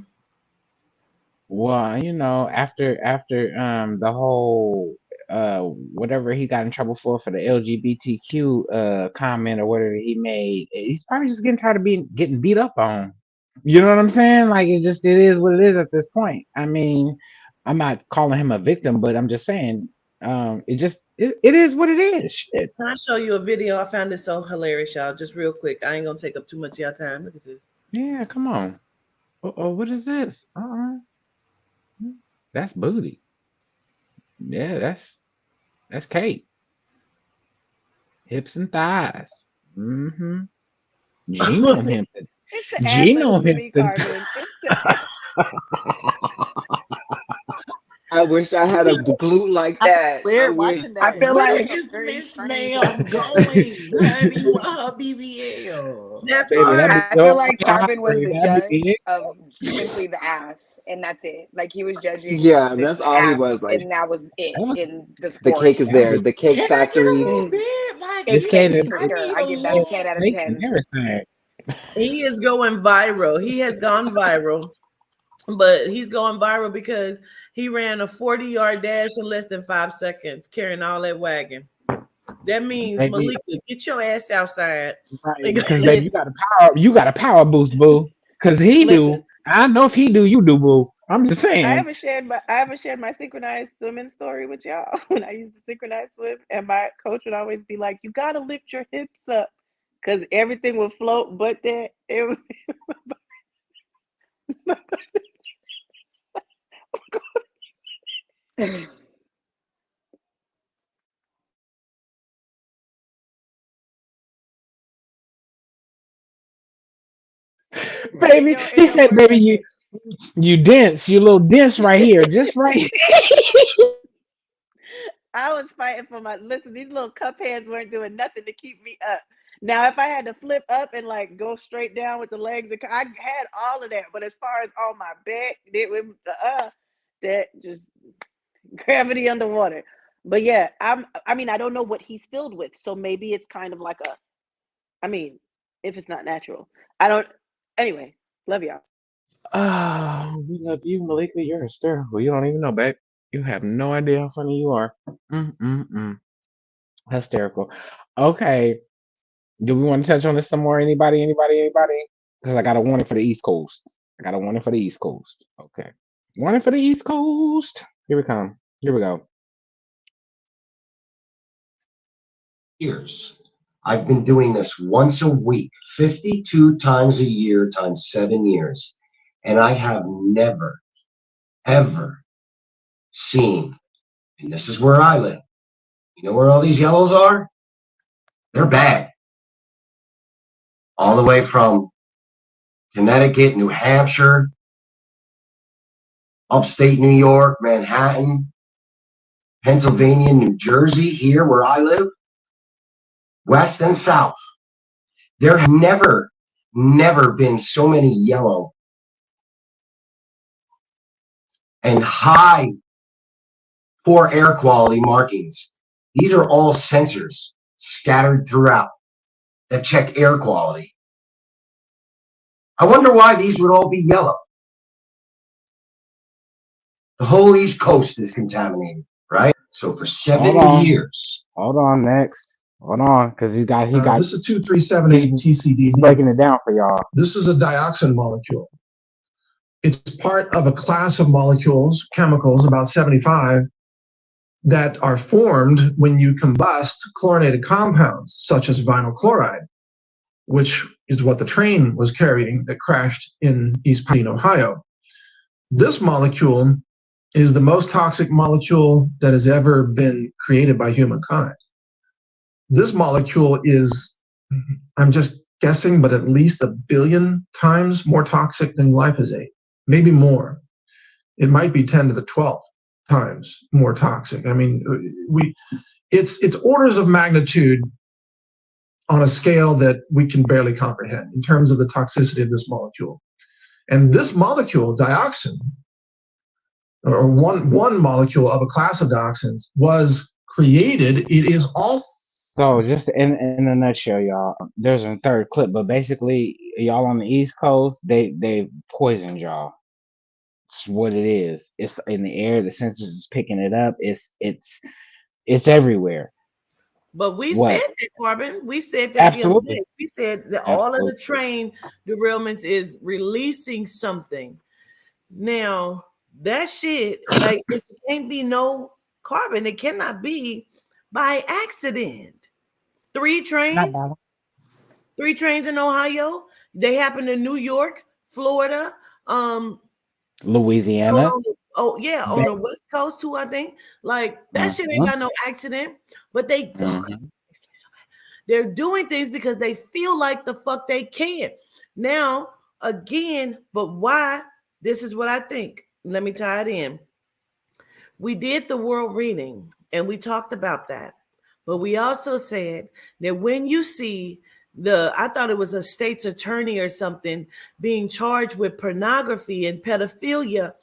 Well, after the whole whatever he got in trouble for the LGBTQ comment or whatever he made, he's probably just getting tired of getting beat up on. You know what I'm saying? Like it is what it is at this point. I mean, I'm not calling him a victim, but I'm just saying, it is what it is. Shit. Can I show you a video? I found this so hilarious, y'all. Just real quick. I ain't gonna take up too much of your time. Look at this. Yeah, come on. Oh, what is this? That's booty. Yeah, that's cake. Hips and thighs. Mm-hmm. Genome him. It's the Genome to me, him. Carmen. I wish I had a glute like that. Weird watching that. I feel Where like is Miss Ma'am going, honey, with her BBL? That Baby, part. that I be feel so like Carvin was the that be judge it. of simply the ass, and that's it. Like he was judging Yeah, the that's all he was ass, like. and that was it That was, in the The cake sport. is there. was The cake Can I get a factory. little bit? Like, It's this give kid cake me, is for I sure. need I a give that a little. 10 out of snakes and 10. everything. He is going viral. He has gone viral, but he's going viral because he ran a 40-yard dash in less than 5 seconds, carrying all that wagon. That means Baby, Malika, get your ass outside. right? Because baby, Listen, you got a power boost, boo. Because he do. listen. I know if he do, you do, boo. I'm just saying. I haven't shared my synchronized swimming story with y'all. When I used to synchronize swim, and my coach would always be like, "You gotta lift your hips up, because everything would float, but that it." Baby, he said, baby, you dense, you little dense right here, just right. I was fighting for my listen. These little cup hands weren't doing nothing to keep me up. Now, if I had to flip up and like go straight down with the legs, I had all of that. But as far as on my back, that just gravity underwater. But yeah, I mean, I don't know what he's filled with, so maybe it's kind of like a. I mean, if it's not natural, I don't. Anyway, love y'all. Oh, we love you, Malika. You're hysterical. You don't even know, babe. You have no idea how funny you are. Mm-mm-mm. Hysterical. Okay. Do we want to touch on this some more? Anybody? Because I got a warning for the East Coast. Okay. Warning for the East Coast. Here we come. Here we go. Years. I've been doing this once a week, 52 times a year times 7 years. And I have never, ever seen, and this is where I live. You know where all these yellows are? They're bad. All the way from Connecticut, New Hampshire, upstate New York, Manhattan, Pennsylvania, New Jersey, here where I live, west and south. There have never been so many yellow and high poor air quality markings. These are all sensors scattered throughout that check air quality. I wonder why these would all be yellow. The whole East Coast is contaminated, right? So for Hold 7 on. years, Hold on. Next. Hold on, because This is 2378 he's TCDD. breaking it down for y'all. This is a dioxin molecule. It's part of a class of molecules, chemicals, about 75, that are formed when you combust chlorinated compounds, such as vinyl chloride, which is what the train was carrying that crashed in East Palestine, Ohio. This molecule is the most toxic molecule that has ever been created by humankind. This molecule is, I'm just guessing, but at least 1 billion times more toxic than glyphosate, maybe more. It might be 10 to the 12th times more toxic. I mean, it's orders of magnitude on a scale that we can barely comprehend in terms of the toxicity of this molecule. And this molecule, dioxin, or one molecule of a class of dioxins, was created. It is all. So just in a nutshell, y'all, there's a third clip, but basically, y'all on the East Coast, they poisoned y'all. It's what it is. It's in the air. The sensors is picking it up. It's everywhere. But we What? said that, Corbin. We said that the other Absolutely. day. We said that all of the Absolutely. train derailments is releasing something. Now, that shit, like, it can't be no carbon. It cannot be by accident. Three Not trains, bad. three trains in Ohio. They happen in New York, Florida, Louisiana. on the West Coast too, I think. Like, that shit ain't Mhm. got no accident. But they, oh God, Mhm. they're doing things because they feel like the fuck they can. Now, again, but why? This is what I think. Let me tie it in. We did the world reading and we talked about that. But we also said that when you see I thought it was a state's attorney or something being charged with pornography and pedophilia,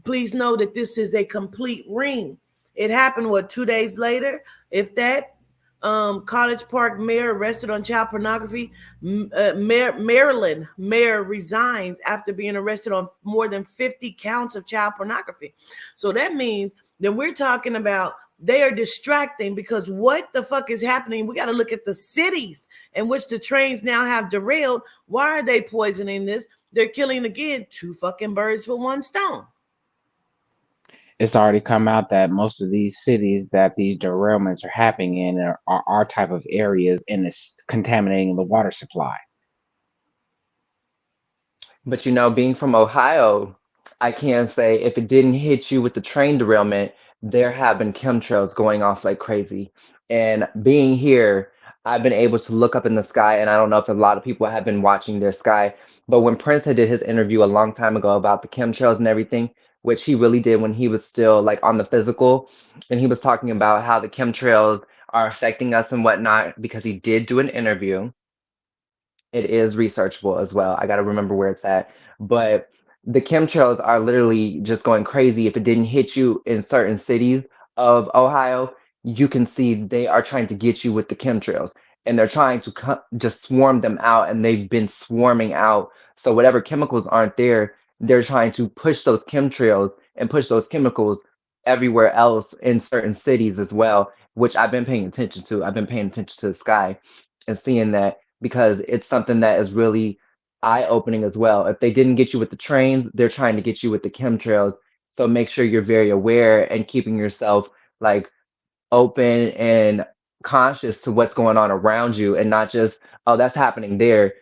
please know that this is a complete ring. It happened, 2 days later? If that, College Park mayor arrested on child pornography. Maryland mayor resigns after being arrested on more than 50 counts of child pornography. So that means that we're talking about they are distracting, because what the fuck is happening? We got to look at the cities in which the trains now have derailed. Why are they poisoning this? They're killing, again, two fucking birds with one stone. It's already come out that most of these cities that these derailments are happening in are our type of areas, and it's contaminating the water supply. But being from Ohio, I can say if it didn't hit you with the train derailment, there have been chemtrails going off like crazy. And being here, I've been able to look up in the sky, and I don't know if a lot of people have been watching their sky, but when Prince had did his interview a long time ago about the chemtrails and everything, which he really did when he was still like on the physical, and he was talking about how the chemtrails are affecting us and whatnot, because he did do an interview. It is researchable as well. I got to remember where it's at. But the chemtrails are literally just going crazy. If it didn't hit you in certain cities of Ohio, you can see they are trying to get you with the chemtrails, and they're trying to just swarm them out, and they've been swarming out. So whatever chemicals aren't there, they're trying to push those chemtrails and push those chemicals everywhere else in certain cities as well, which I've been paying attention to. I've been paying attention to the sky and seeing that, because it's something that is really eye-opening as well. If they didn't get you with the trains, they're trying to get you with the chemtrails. So make sure you're very aware and keeping yourself like open and conscious to what's going on around you, and not just, oh, that's happening there.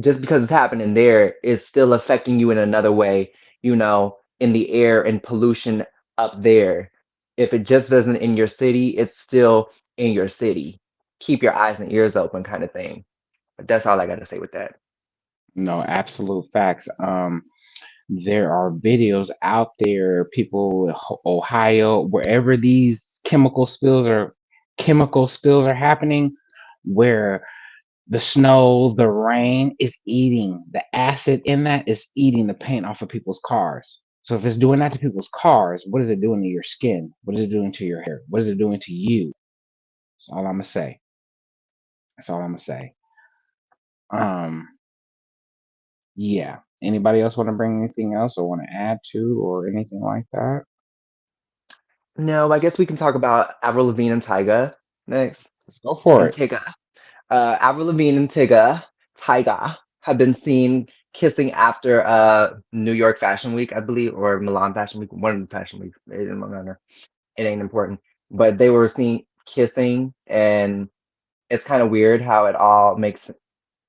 Just because it's happening there is still affecting you in another way, in the air and pollution up there. If it just doesn't in your city, it's still in your city. Keep your eyes and ears open, kind of thing. But that's all I got to say with that. No, absolute facts. There are videos out there, people in Ohio, wherever these chemical spills are happening, where the snow, the rain is eating the acid in that is eating the paint off of people's cars. So if it's doing that to people's cars, what is it doing to your skin? What is it doing to your hair? What is it doing to you? That's all I'm gonna say. That's all I'm gonna say. Um, yeah. Anybody else want to bring anything else or want to add to or anything like that? No, I guess we can talk about Avril Lavigne and Tyga next. Let's go for And it. Tyga. Avril Lavigne and Tyga have been seen kissing after New York Fashion Week, I believe, or Milan Fashion Week, one of the fashion weeks. It didn't matter. It ain't important. But they were seen kissing, and it's kind of weird how it all makes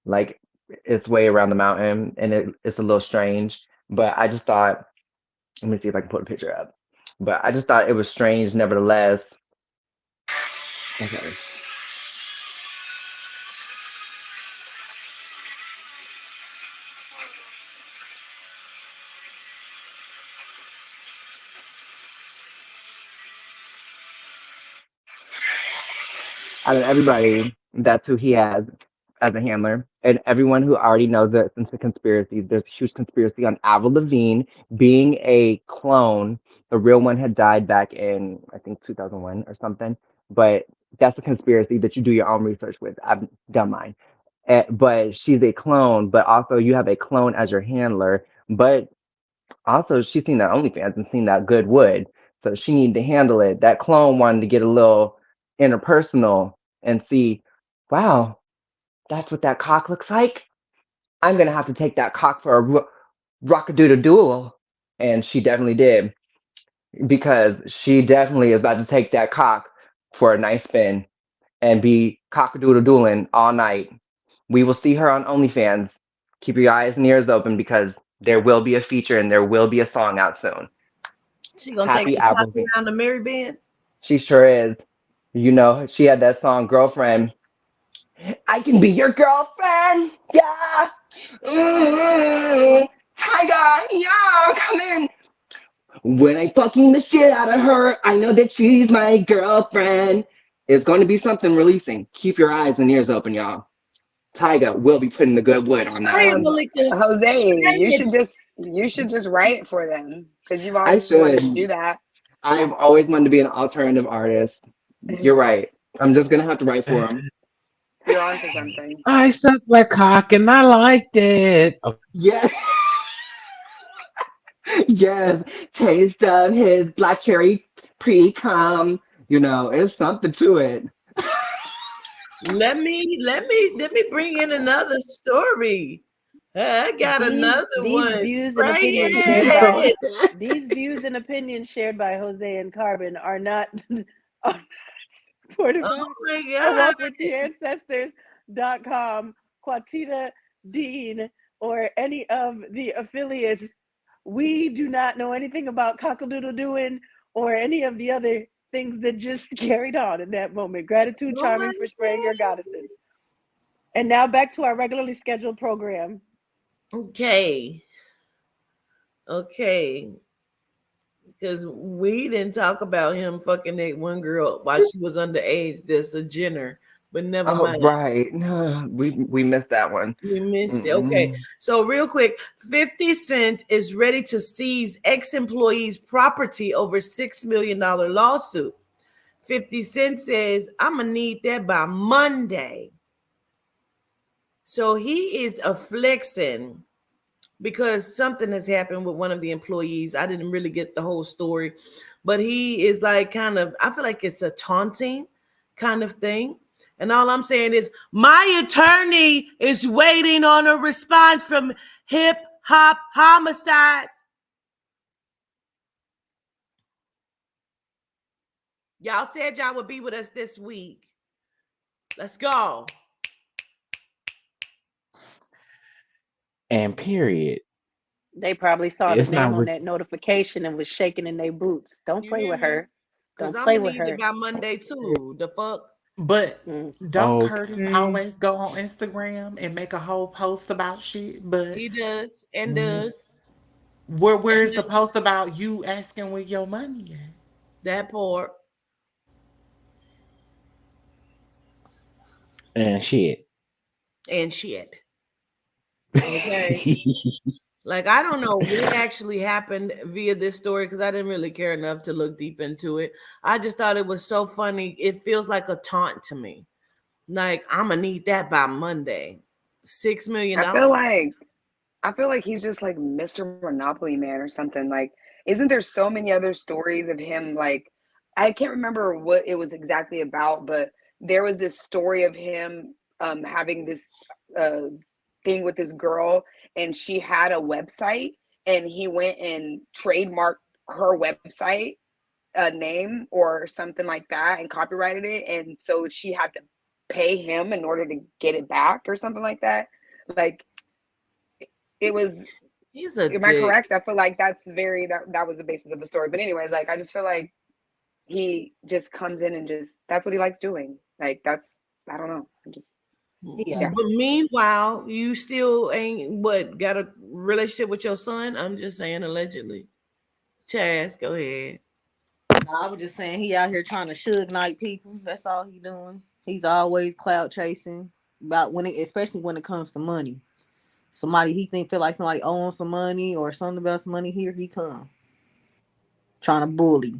like its way around the mountain, and it's a little strange. But I just thought, let me see if I can put a picture up. But I just thought it was strange, nevertheless. Okay. Out of everybody, that's who he has as a handler. And everyone who already knows that it's a conspiracy, there's a huge conspiracy on Avril Lavigne being a clone. The real one had died back in, I think, 2001 or something. But that's a conspiracy that you do your own research with. I've done mine. But she's a clone, but also you have a clone as your handler. But also, she's seen that OnlyFans and seen that good wood. So she needed to handle it. That clone wanted to get a little interpersonal and see, wow, that's what that cock looks like. I'm gonna have to take that cock for a rockadoodle duel. And she definitely did, because she definitely is about to take that cock for a nice spin and be cockadoodle dueling all night. We will see her on OnlyFans. Keep your eyes and ears open because there will be a feature and there will be a song out soon. She gonna take Happy the cock Avril. around the Mary band. She sure is. You know, she had that song, Girlfriend. I can be your girlfriend. Yeah. Tiger, yeah, come in. When I fucking the shit out of her, I know that she's my girlfriend. It's going to be something releasing. Keep your eyes and ears open, y'all. Tyga will be putting the good wood on that Say it, one. Malika. Jose, Say it. you should just write it for them because you've I always wanted to should. do that. I've always wanted to be an alternative artist. You're right. I'm just going to have to write for them. You're onto something. I sucked my cock and I liked it. Oh, Yes. Yes. Taste of his black cherry pre-cum. You know, it's something to it. Let me bring in another story. I got These another these one. views and Spray opinions shared by it. these views and opinions shared by Jose and Carbon are not are not supported by Oh my or god. walk with the ancestors.com, Quatita Dean, or any of the affiliates. We do not know anything about cockadoodle doing or any of the other things that just carried on in that moment. Gratitude, Oh my charming, for spraying your goddesses. And now back to our regularly scheduled program. Okay. Okay. Because we didn't talk about him fucking that one girl while she was underage. That's a Jenner, but never Oh, mind. right. No, we missed that one. We missed it. Okay. Mm-mm. So, real quick, 50 Cent is ready to seize ex employees' property over $6 million lawsuit. 50 Cent says, I'm going to need that by Monday. So, he is a flexing because something has happened with one of the employees. I didn't really get the whole story, but he is like kind of, I feel like it's a taunting kind of thing. And all I'm saying is, my attorney is waiting on a response from Hip Hop Homicides. Y'all said y'all would be with us this week. Let's go. and period. They probably saw the It's name not. on that notification and was shaking in their boots. Don't You play hear with me? her. Because Don't I'm play going to with need it her. by Monday too. The fuck? But don't Curtis Okay. always go on Instagram and make a whole post about shit? But He does and does where's and the does. post about you asking where your money at? That part. And shit. And shit. Okay. Like, I don't know what actually happened via this story because I didn't really care enough to look deep into it. I just thought it was so funny. It feels like a taunt to me. Like, I'm going to need that by Monday. $6 million. I feel like he's just like Mr. Monopoly Man or something. Like, isn't there so many other stories of him like I can't remember what it was exactly about, but there was this story of him having this uh, thing with this girl, and she had a website, and he went and trademarked her website name or something like that and copyrighted it, and so she had to pay him in order to get it back or something like that. Like it was. He's a Am I dick. correct? I feel like that's very that was the basis of the story. But anyways, like I just feel like he just comes in and just that's what he likes doing. Like that's I don't know. Just yeah. But meanwhile, you still ain't got a relationship with your son? I'm just saying allegedly. Chaz, go ahead. I was just saying he out here trying to Suge Knight people. That's all he doing. He's always clout chasing about especially when it comes to money. Somebody he feel like somebody owns some money or something about some money, here he come trying to bully.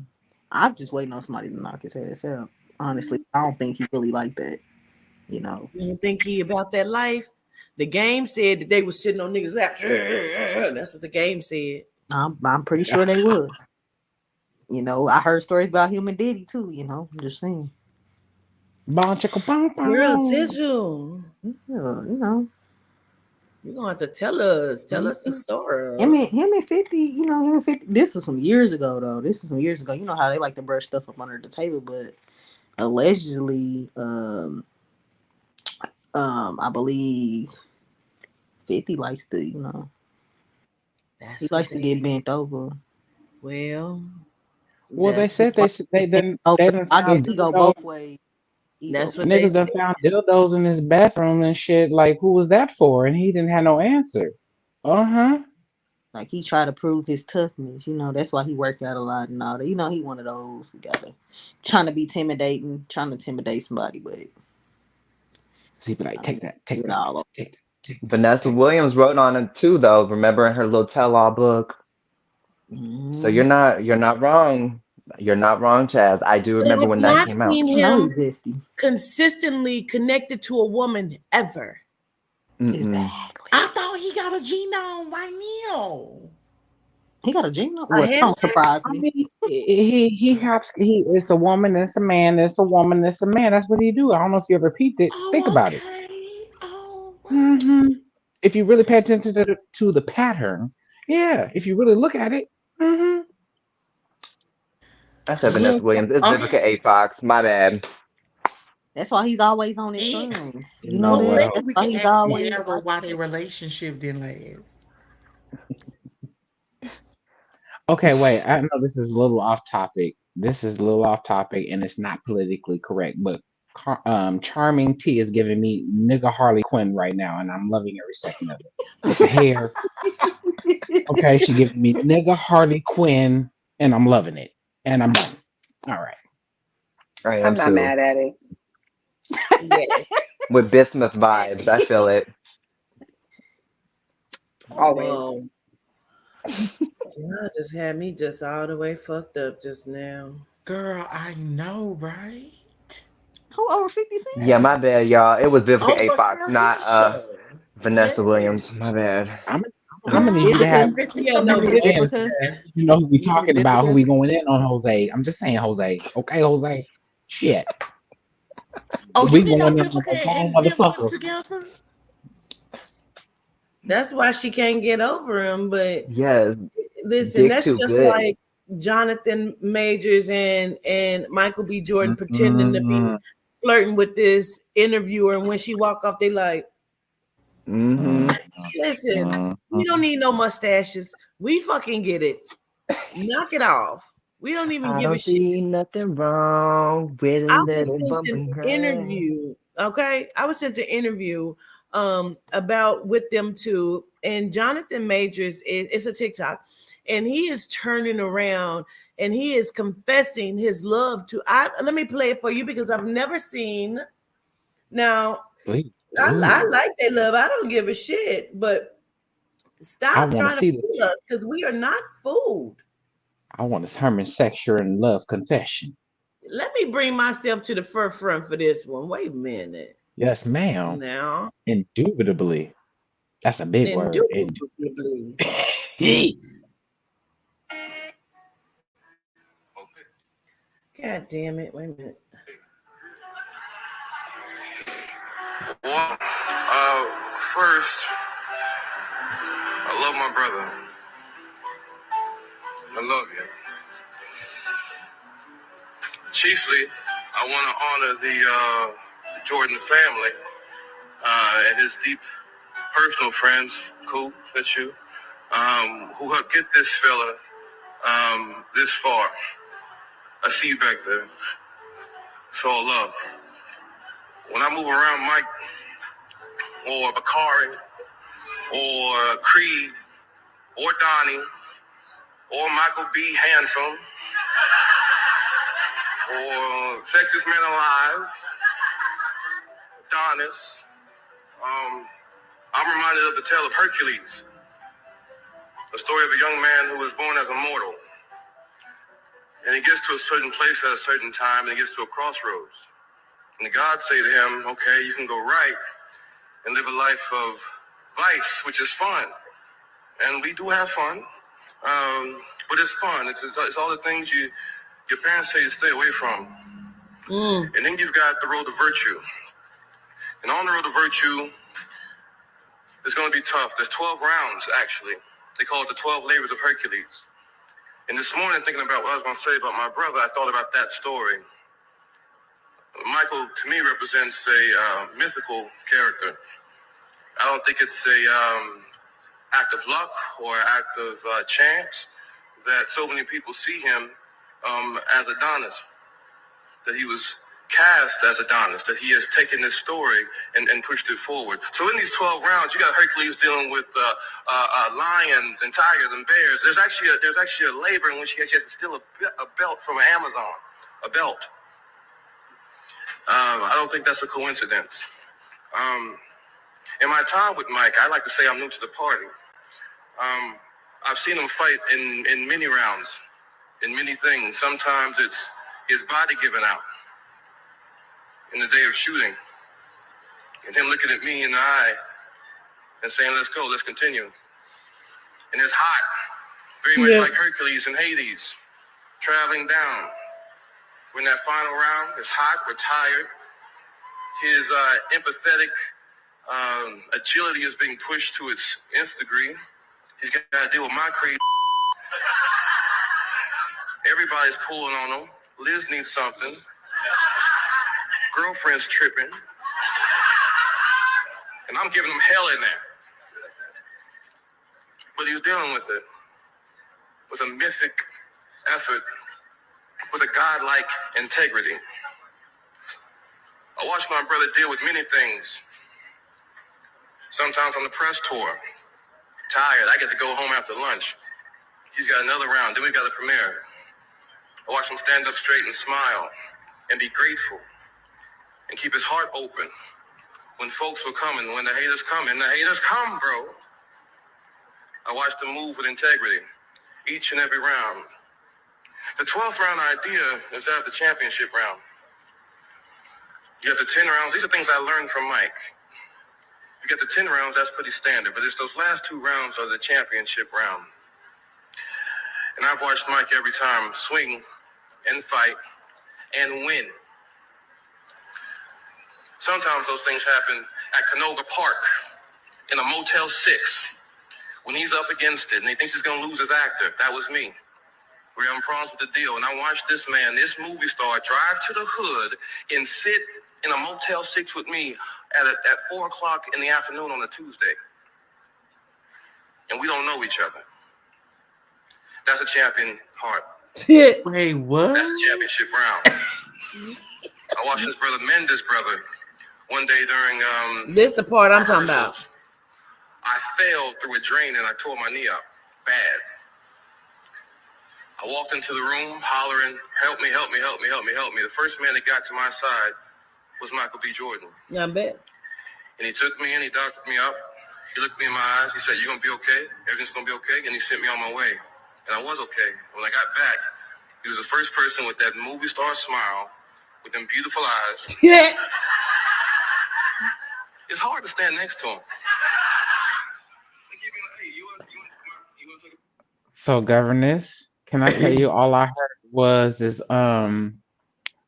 I'm just waiting on somebody to knock his ass out. Honestly, I don't think he really like that. You know. You don't think he about that life? The game said that they were sitting on niggas' laps. That's what the game said. I'm pretty sure they was. You know, I heard stories about him and Diddy too. You know, I'm just saying. Girl, did you? Yeah, you know. You're gonna have to tell us the story. Him and 50, you know, him and 50. This was some years ago though. You know how they like to brush stuff up under the table, but allegedly, I believe 50 likes to, you know, he likes to get bent over. Well, they said they done I guess found he go dildos. both ways. That's what they Niggas done said. found dildos in his bathroom and shit. Like, who was that for? And he didn't have no answer. Like he tried to prove his toughness, you know. That's why he worked out a lot and all that. You know, he one of those. He gotta trying to intimidate somebody, but he be like, take that, take that, all take that. Vanessa Williams wrote on it too, though. Remember in her little tell-all book. So you're not wrong. You're not wrong, Chaz. I do But I remember have when that not came out. seen him consistently connected to a woman ever. Exactly. I thought he got a genome right now. He got a genome. Well, don't surprise I me. mean, he hops. It's a woman. It's a man. It's a woman. It's a man. That's what he do. I don't know if you ever peeped it. Think about it. If you really pay attention to the pattern, yeah. If you really look at it, I said Yeah. Vanessa Williams. It's Vivica A. Fox. My bad. That's why he's always on his sons. You know Well, that? maybe That's we why can he's ask always Sierra why their relationship didn't last. okay. Wait. I know this is a little off topic. And it's not politically correct. But Charming T is giving me nigga Harley Quinn right now, and I'm loving every second of it. With the hair. Okay, she giving me nigga Harley Quinn, and I'm loving it. And I'm done. All right. I am I'm not too. mad at it. Yeah. With Bismuth vibes, I feel it. Always. Y'all just had me just all the way fucked up just now. Girl, I know, right? Who over 50 Cent? Yeah, my bad, y'all. It was Vivica A. Over Fox, not Carisha. Vanessa Williams. My bad. I'm gonna need you to have Yeah, no, Vivica. you know who we You think talking about, who Vivica? we going in on, Jose. I'm just saying, Jose. Okay, Jose. Shit. Oh, We you didn't know going in on Vivica the wrong and them motherfuckers. together? That's why she can't get over him. But Yes. listen, Dick that's too just good. like Jonathan Majors and Michael B. Jordan pretending to be flirting with this interviewer, and when she walk off, they like, listen, we don't need no mustaches. We fucking get it. Knock it off. We don't even I give a don't shit. see nothing wrong with a I was little sent bump an and grind. interview. Okay, I was sent an interview about with them two, and Jonathan Majors it's a TikTok, and he is turning around and he is confessing his love to. Let me play it for you because I've never seen. Now, I like their love. I don't give a shit, but stop want to trying to see fool us because we are not fooled. I want this Herman Sexture and Love confession. Let me bring myself to the forefront for this one. Wait a minute. Yes, ma'am. Now, Indubitably. That's a big word. indubitably. God damn it. Wait a minute. Well, first, I love my brother. I love you. Chiefly, I want to honor the Jordan family and his deep personal friends, cool, that's you, who helped get this fella this far. I see you back there. It's all love. When I move around Mike or Bakari or Creed or Donnie or Michael B. Handsome or Sexiest Man Alive, Adonis, I'm reminded of the tale of Hercules, the story of a young man who was born as a mortal. And he gets to a certain place at a certain time, and he gets to a crossroads. And the gods say to him, okay, you can go right and live a life of vice, which is fun. And we do have fun, but it's fun. It's all the things your parents say to stay away from. And then you've got the road to virtue. And on the road to virtue, it's going to be tough. There's 12 rounds, actually. They call it the 12 labors of Hercules. And this morning, thinking about what I was going to say about my brother, I thought about that story. Michael, to me, represents a mythical character. I don't think it's a act of luck or act of chance that so many people see him as Adonis, that he was cast as Adonis, that he has taken this story and pushed it forward. So in these 12 rounds, you got Hercules dealing with lions and tigers and bears. There's actually a labor in which he has to steal a belt from an Amazon, a belt. I don't think that's a coincidence. In my time with Mike, I like to say I'm new to the party. I've seen him fight in many rounds, in many things. Sometimes it's his body giving out in the day of shooting, and him looking at me in the eye and saying, let's go, let's continue. And it's hot, very much like Hercules and Hades, traveling down. When that final round, it's hot, we're tired. His empathetic agility is being pushed to its nth degree. He's got to deal with my crazy. Everybody's pulling on him. Liz needs something. Girlfriend's tripping. And I'm giving him hell in there. But he's dealing with it. With a mythic effort. With a godlike integrity. I watched my brother deal with many things. Sometimes on the press tour. Tired. I get to go home after lunch. He's got another round. Then we got the premiere. I watched him stand up straight and smile. And be grateful. And keep his heart open. When folks were coming, when the haters come, and the haters come, bro. I watched him move with integrity, each and every round. The 12th round idea is to have the championship round. You got the 10 rounds. These are things I learned from Mike. You get the 10 rounds, that's pretty standard, but it's those last 2 rounds are the championship round. And I've watched Mike every time swing and fight and win. Sometimes those things happen at Canoga Park in a Motel 6 when he's up against it and he thinks he's going to lose his actor. That was me. We're having problems with the deal. And I watched this man, this movie star, drive to the hood and sit in a Motel 6 with me at 4 o'clock in the afternoon on a Tuesday. And we don't know each other. That's a champion heart. Wait, what? That's a championship round. I watched his brother mend his brother one day during this the part I'm talking about. I fell through a drain and I tore my knee up bad. I walked into the room hollering, help me, help me, help me, help me, help me. The first man that got to my side was Michael B. Jordan. Yeah, I bet. And he took me and he doctored me up. He looked me in my eyes. He said, you're going to be okay. Everything's going to be okay. And he sent me on my way. And I was okay. When I got back, he was the first person with that movie star smile, with them beautiful eyes. Yeah. It's hard to stand next to him. So, governess, can I tell you all I heard was this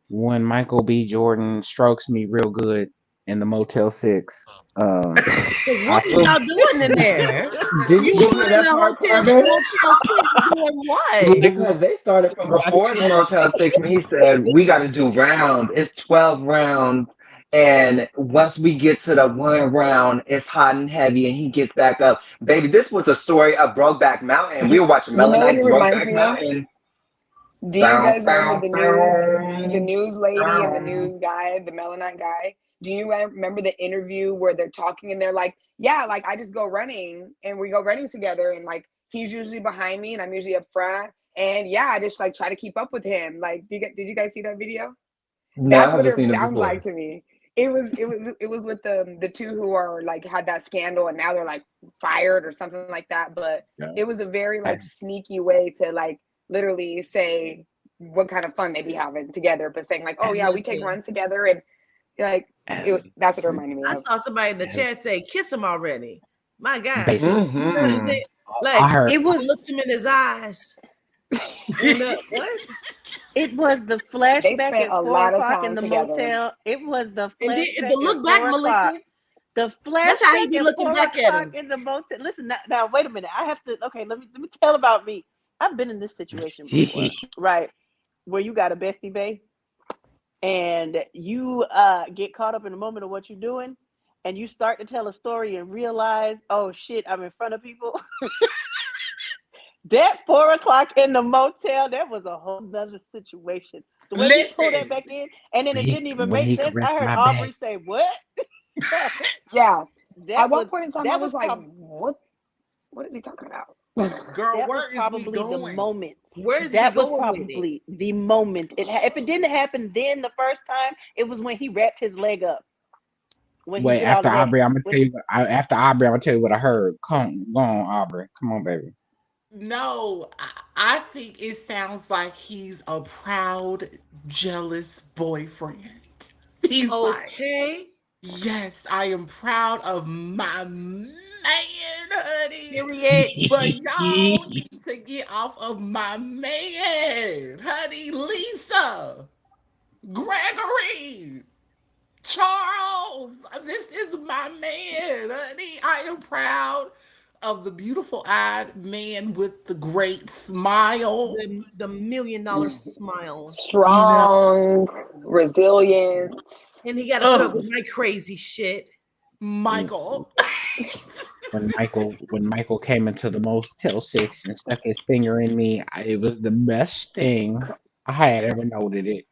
when Michael B. Jordan strokes me real good in the Motel 6. Cause I what was feel y'all doing in there? Did You you were hear in that the part, hotel Carmen? Motel 6 doing what? Because they started from before the Motel 6 when he said, we got to do rounds. It's 12 rounds. And once we get to the one round, it's hot and heavy, and he gets back up. Baby, this was a story of Brokeback Mountain. We were watching You know what Melanie it reminds Brokeback me of? Mountain. Do you Bow, guys remember bow, the bow, news lady and the bow. news guy, the Melanite guy? Do you remember the interview where they're talking and they're like, "Yeah, like I just go running and we go running together, and like he's usually behind me and I'm usually up front, and yeah, I just like try to keep up with him." Like, did you guys see that video? No, I That's what haven't it seen it sounds like before. to me. It was with the two who are like had that scandal and now they're like fired or something like that. But yeah. it was a very like sneaky way to like literally say what kind of fun they be having together, but saying like, oh yeah, we take Listen, runs together and like that's what it reminded me I of. saw somebody in the chat say, "Kiss him already." My God, basically. you know what I'm Mm-hmm. saying? Like I heard It I was looked him in his eyes, and what? it was the They flashback spent at a four lot of o'clock in time the together. motel. It was the And then the flashback at look back, 4 o'clock. Malika. The That's how he flashback be at looking 4 back at o'clock him. in the motel. Listen, now wait a minute. I have to. Okay, let me tell about me. I've been in this situation before, right? Where you got a bestie bae, and you get caught up in the moment of what you're doing, and you start to tell a story and realize, oh shit, I'm in front of people. That 4 o'clock in the motel, that was a whole nother situation. The way he pulled that Listen, back in, and then it didn't even when make he sense. I caressed heard my back. Aubrey say, "What?" Yeah. At that one was point in time, I that was was like, prob- what is he talking about? girl, that was where is we probably the going? moment. Where's we That was going with it? probably the moment. If it didn't happen then the first time, it was when he wrapped his leg up. When he Wait, did all after of that. Aubrey, I'm gonna When tell you. After Aubrey, I'm gonna tell you what I heard. Go on, Aubrey. Come on, baby. No, I think it sounds like he's a proud, jealous boyfriend. He's like, Okay. yes, I am proud of my man, honey. Period. But y'all need to get off of my man, honey. Lisa, Gregory, Charles, this is my man, honey. I am proud of the beautiful eyed man with the great smile. The $1 million smile. You know, Strong, resilient. And he got to put up with ugh, my crazy shit. Michael. When Michael came into the Motel 6 and stuck his finger in me, it was the best thing I had ever noted. It.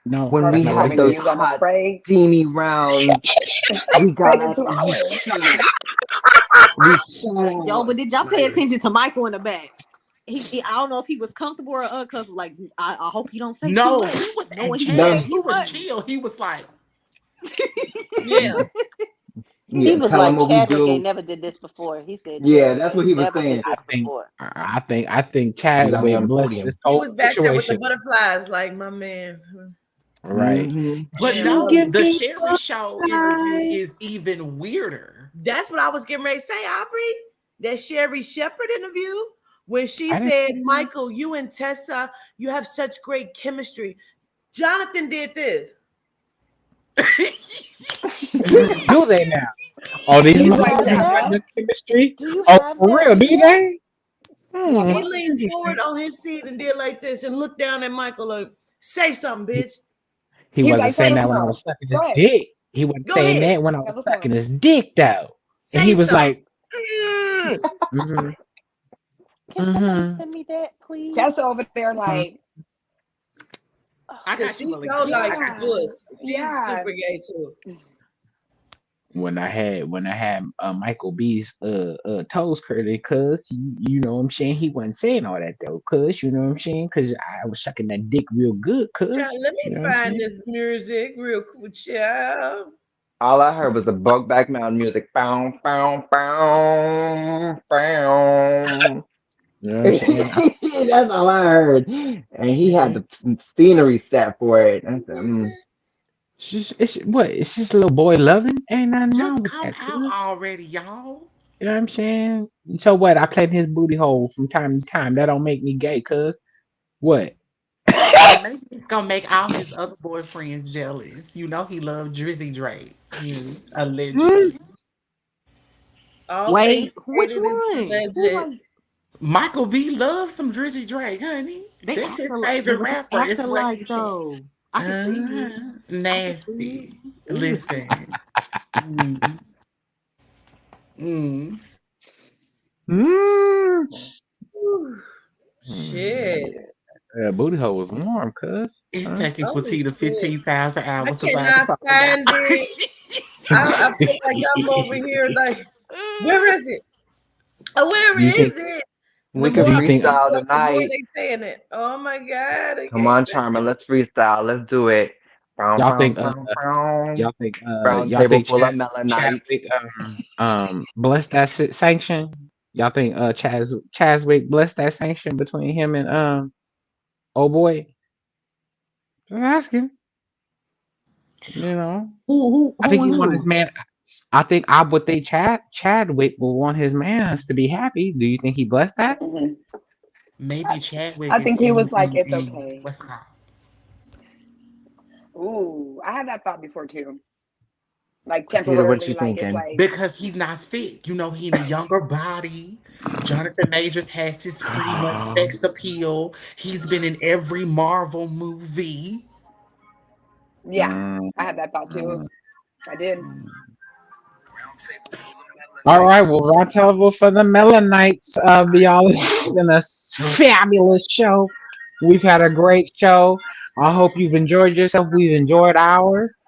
No, When Started we no, had having to it those use all my hot, spray. steamy rounds, we got Taking up two and we hours. shook. We shut Yo, out. but did y'all pay attention to Michael in the back? I don't know if he was comfortable or uncomfortable. Like, I hope you don't say too No, much. he was at Knowing he No, Chaz. said He too was much. chill. He was like, Yeah. he yeah, was tell them like, what we Chadwick ain't do. never did this before. He said Yeah, Chadwick that's what ain't he was never did saying. this before. I think We got me Chadwick on the blessed this podium. He whole was back there with the situation. butterflies, like my man. Right. Mm-hmm. but Man, I She love no, him. give the me Sherry Show interview butterflies. is even weirder. That's what I was getting ready to say, Aubrey. That Sherry Shepherd interview when she I didn't said, see Michael, you and Tessa, you have such great chemistry. Jonathan did this. do they now? Oh, Do these He's you like, have motherfuckers that? got yep. the chemistry. Do you Oh, have for that real? Do video? they? He Hmm. leaned Interesting. forward on his seat and did like this and looked down at Michael like, say something, He, bitch. he He's wasn't like, tell saying us that when I was more. sucking Go his ahead. dick. He wasn't Go saying ahead. that when I was Tell us sucking more. his dick, though. And Say he was something. like, mm-hmm, Can somebody mm-hmm, send me that, please? Tessa over there, mm-hmm. like, I Because got you, she so Malika. I likes got the you. yeah, puss. She's yeah. super gay too. When I had Michael B's toes curly, cuz you know what I'm saying, he wasn't saying all that though, cuz you know what I'm saying, cuz I was sucking that dick real good, Child, cuz let me you know what I'm find saying. this music real quick, child. All I heard was the Brokeback Mountain music. Bow, bow, bow, bow. You know what I'm saying. That's all I heard. And he had the scenery set for it. I said, mm. It's just a little boy loving. Ain't nothing wrong Just with come that, out cuz. already, y'all. You know what I'm saying. So what? I played his booty hole from time to time. That don't make me gay, cuz. What? and maybe it's gonna make all his other boyfriends jealous. You know he loved Drizzy Drake. Allegedly. All Wait, things which stated is one? Who alleged. like Michael B loves some Drizzy Drake, honey. they That's his acting? favorite But they rapper. It's acting what like he can. though. I can see it. I can see Nasty. it. Ugh. Listen. Mm, mm. Mm. Whew. Mm. Shit. Booty hole was warm, cuz. It's Huh? taking Oh Quatita shit. 15,000 I hours to find the cannot song, y'all. find it. I feel like I'm over here like, where is it? Where Do you is think? it? And the We more could Do you I think? look freestyle up, the more tonight. they saying it. Oh my god, I Come can't on, find Charmer, let's freestyle. Let's do it. Brown, Y'all brown, think? brown, brown. Brown Y'all table think full of melanites. Chadwick blessed that sanction? Y'all think Chadwick blessed that sanction between him and oh boy? Just asking. You know, I think Who he and want his who? man. I think I would think Chadwick will want his mans to be happy. Do you think he blessed that? Mhm. Maybe Chadwick I is think he was like, it's okay. what's it called? Ooh, I had that thought before too. Like Quatita, what temporarily, you like it's thinking? like, Because he's not sick. He in a younger body. Jonathan Majors has his pretty much sex appeal. He's been in every Marvel movie. yeah, I had that thought too. I did. All right, well, round table for the Melanites. Y'all, it's been a fabulous show. We've had a great show. I hope you've enjoyed yourself. We've enjoyed ours.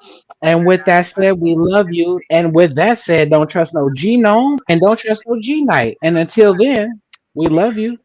And with that said, we love you. And with that said, don't trust no genome and don't trust no G night. And until then, we love you.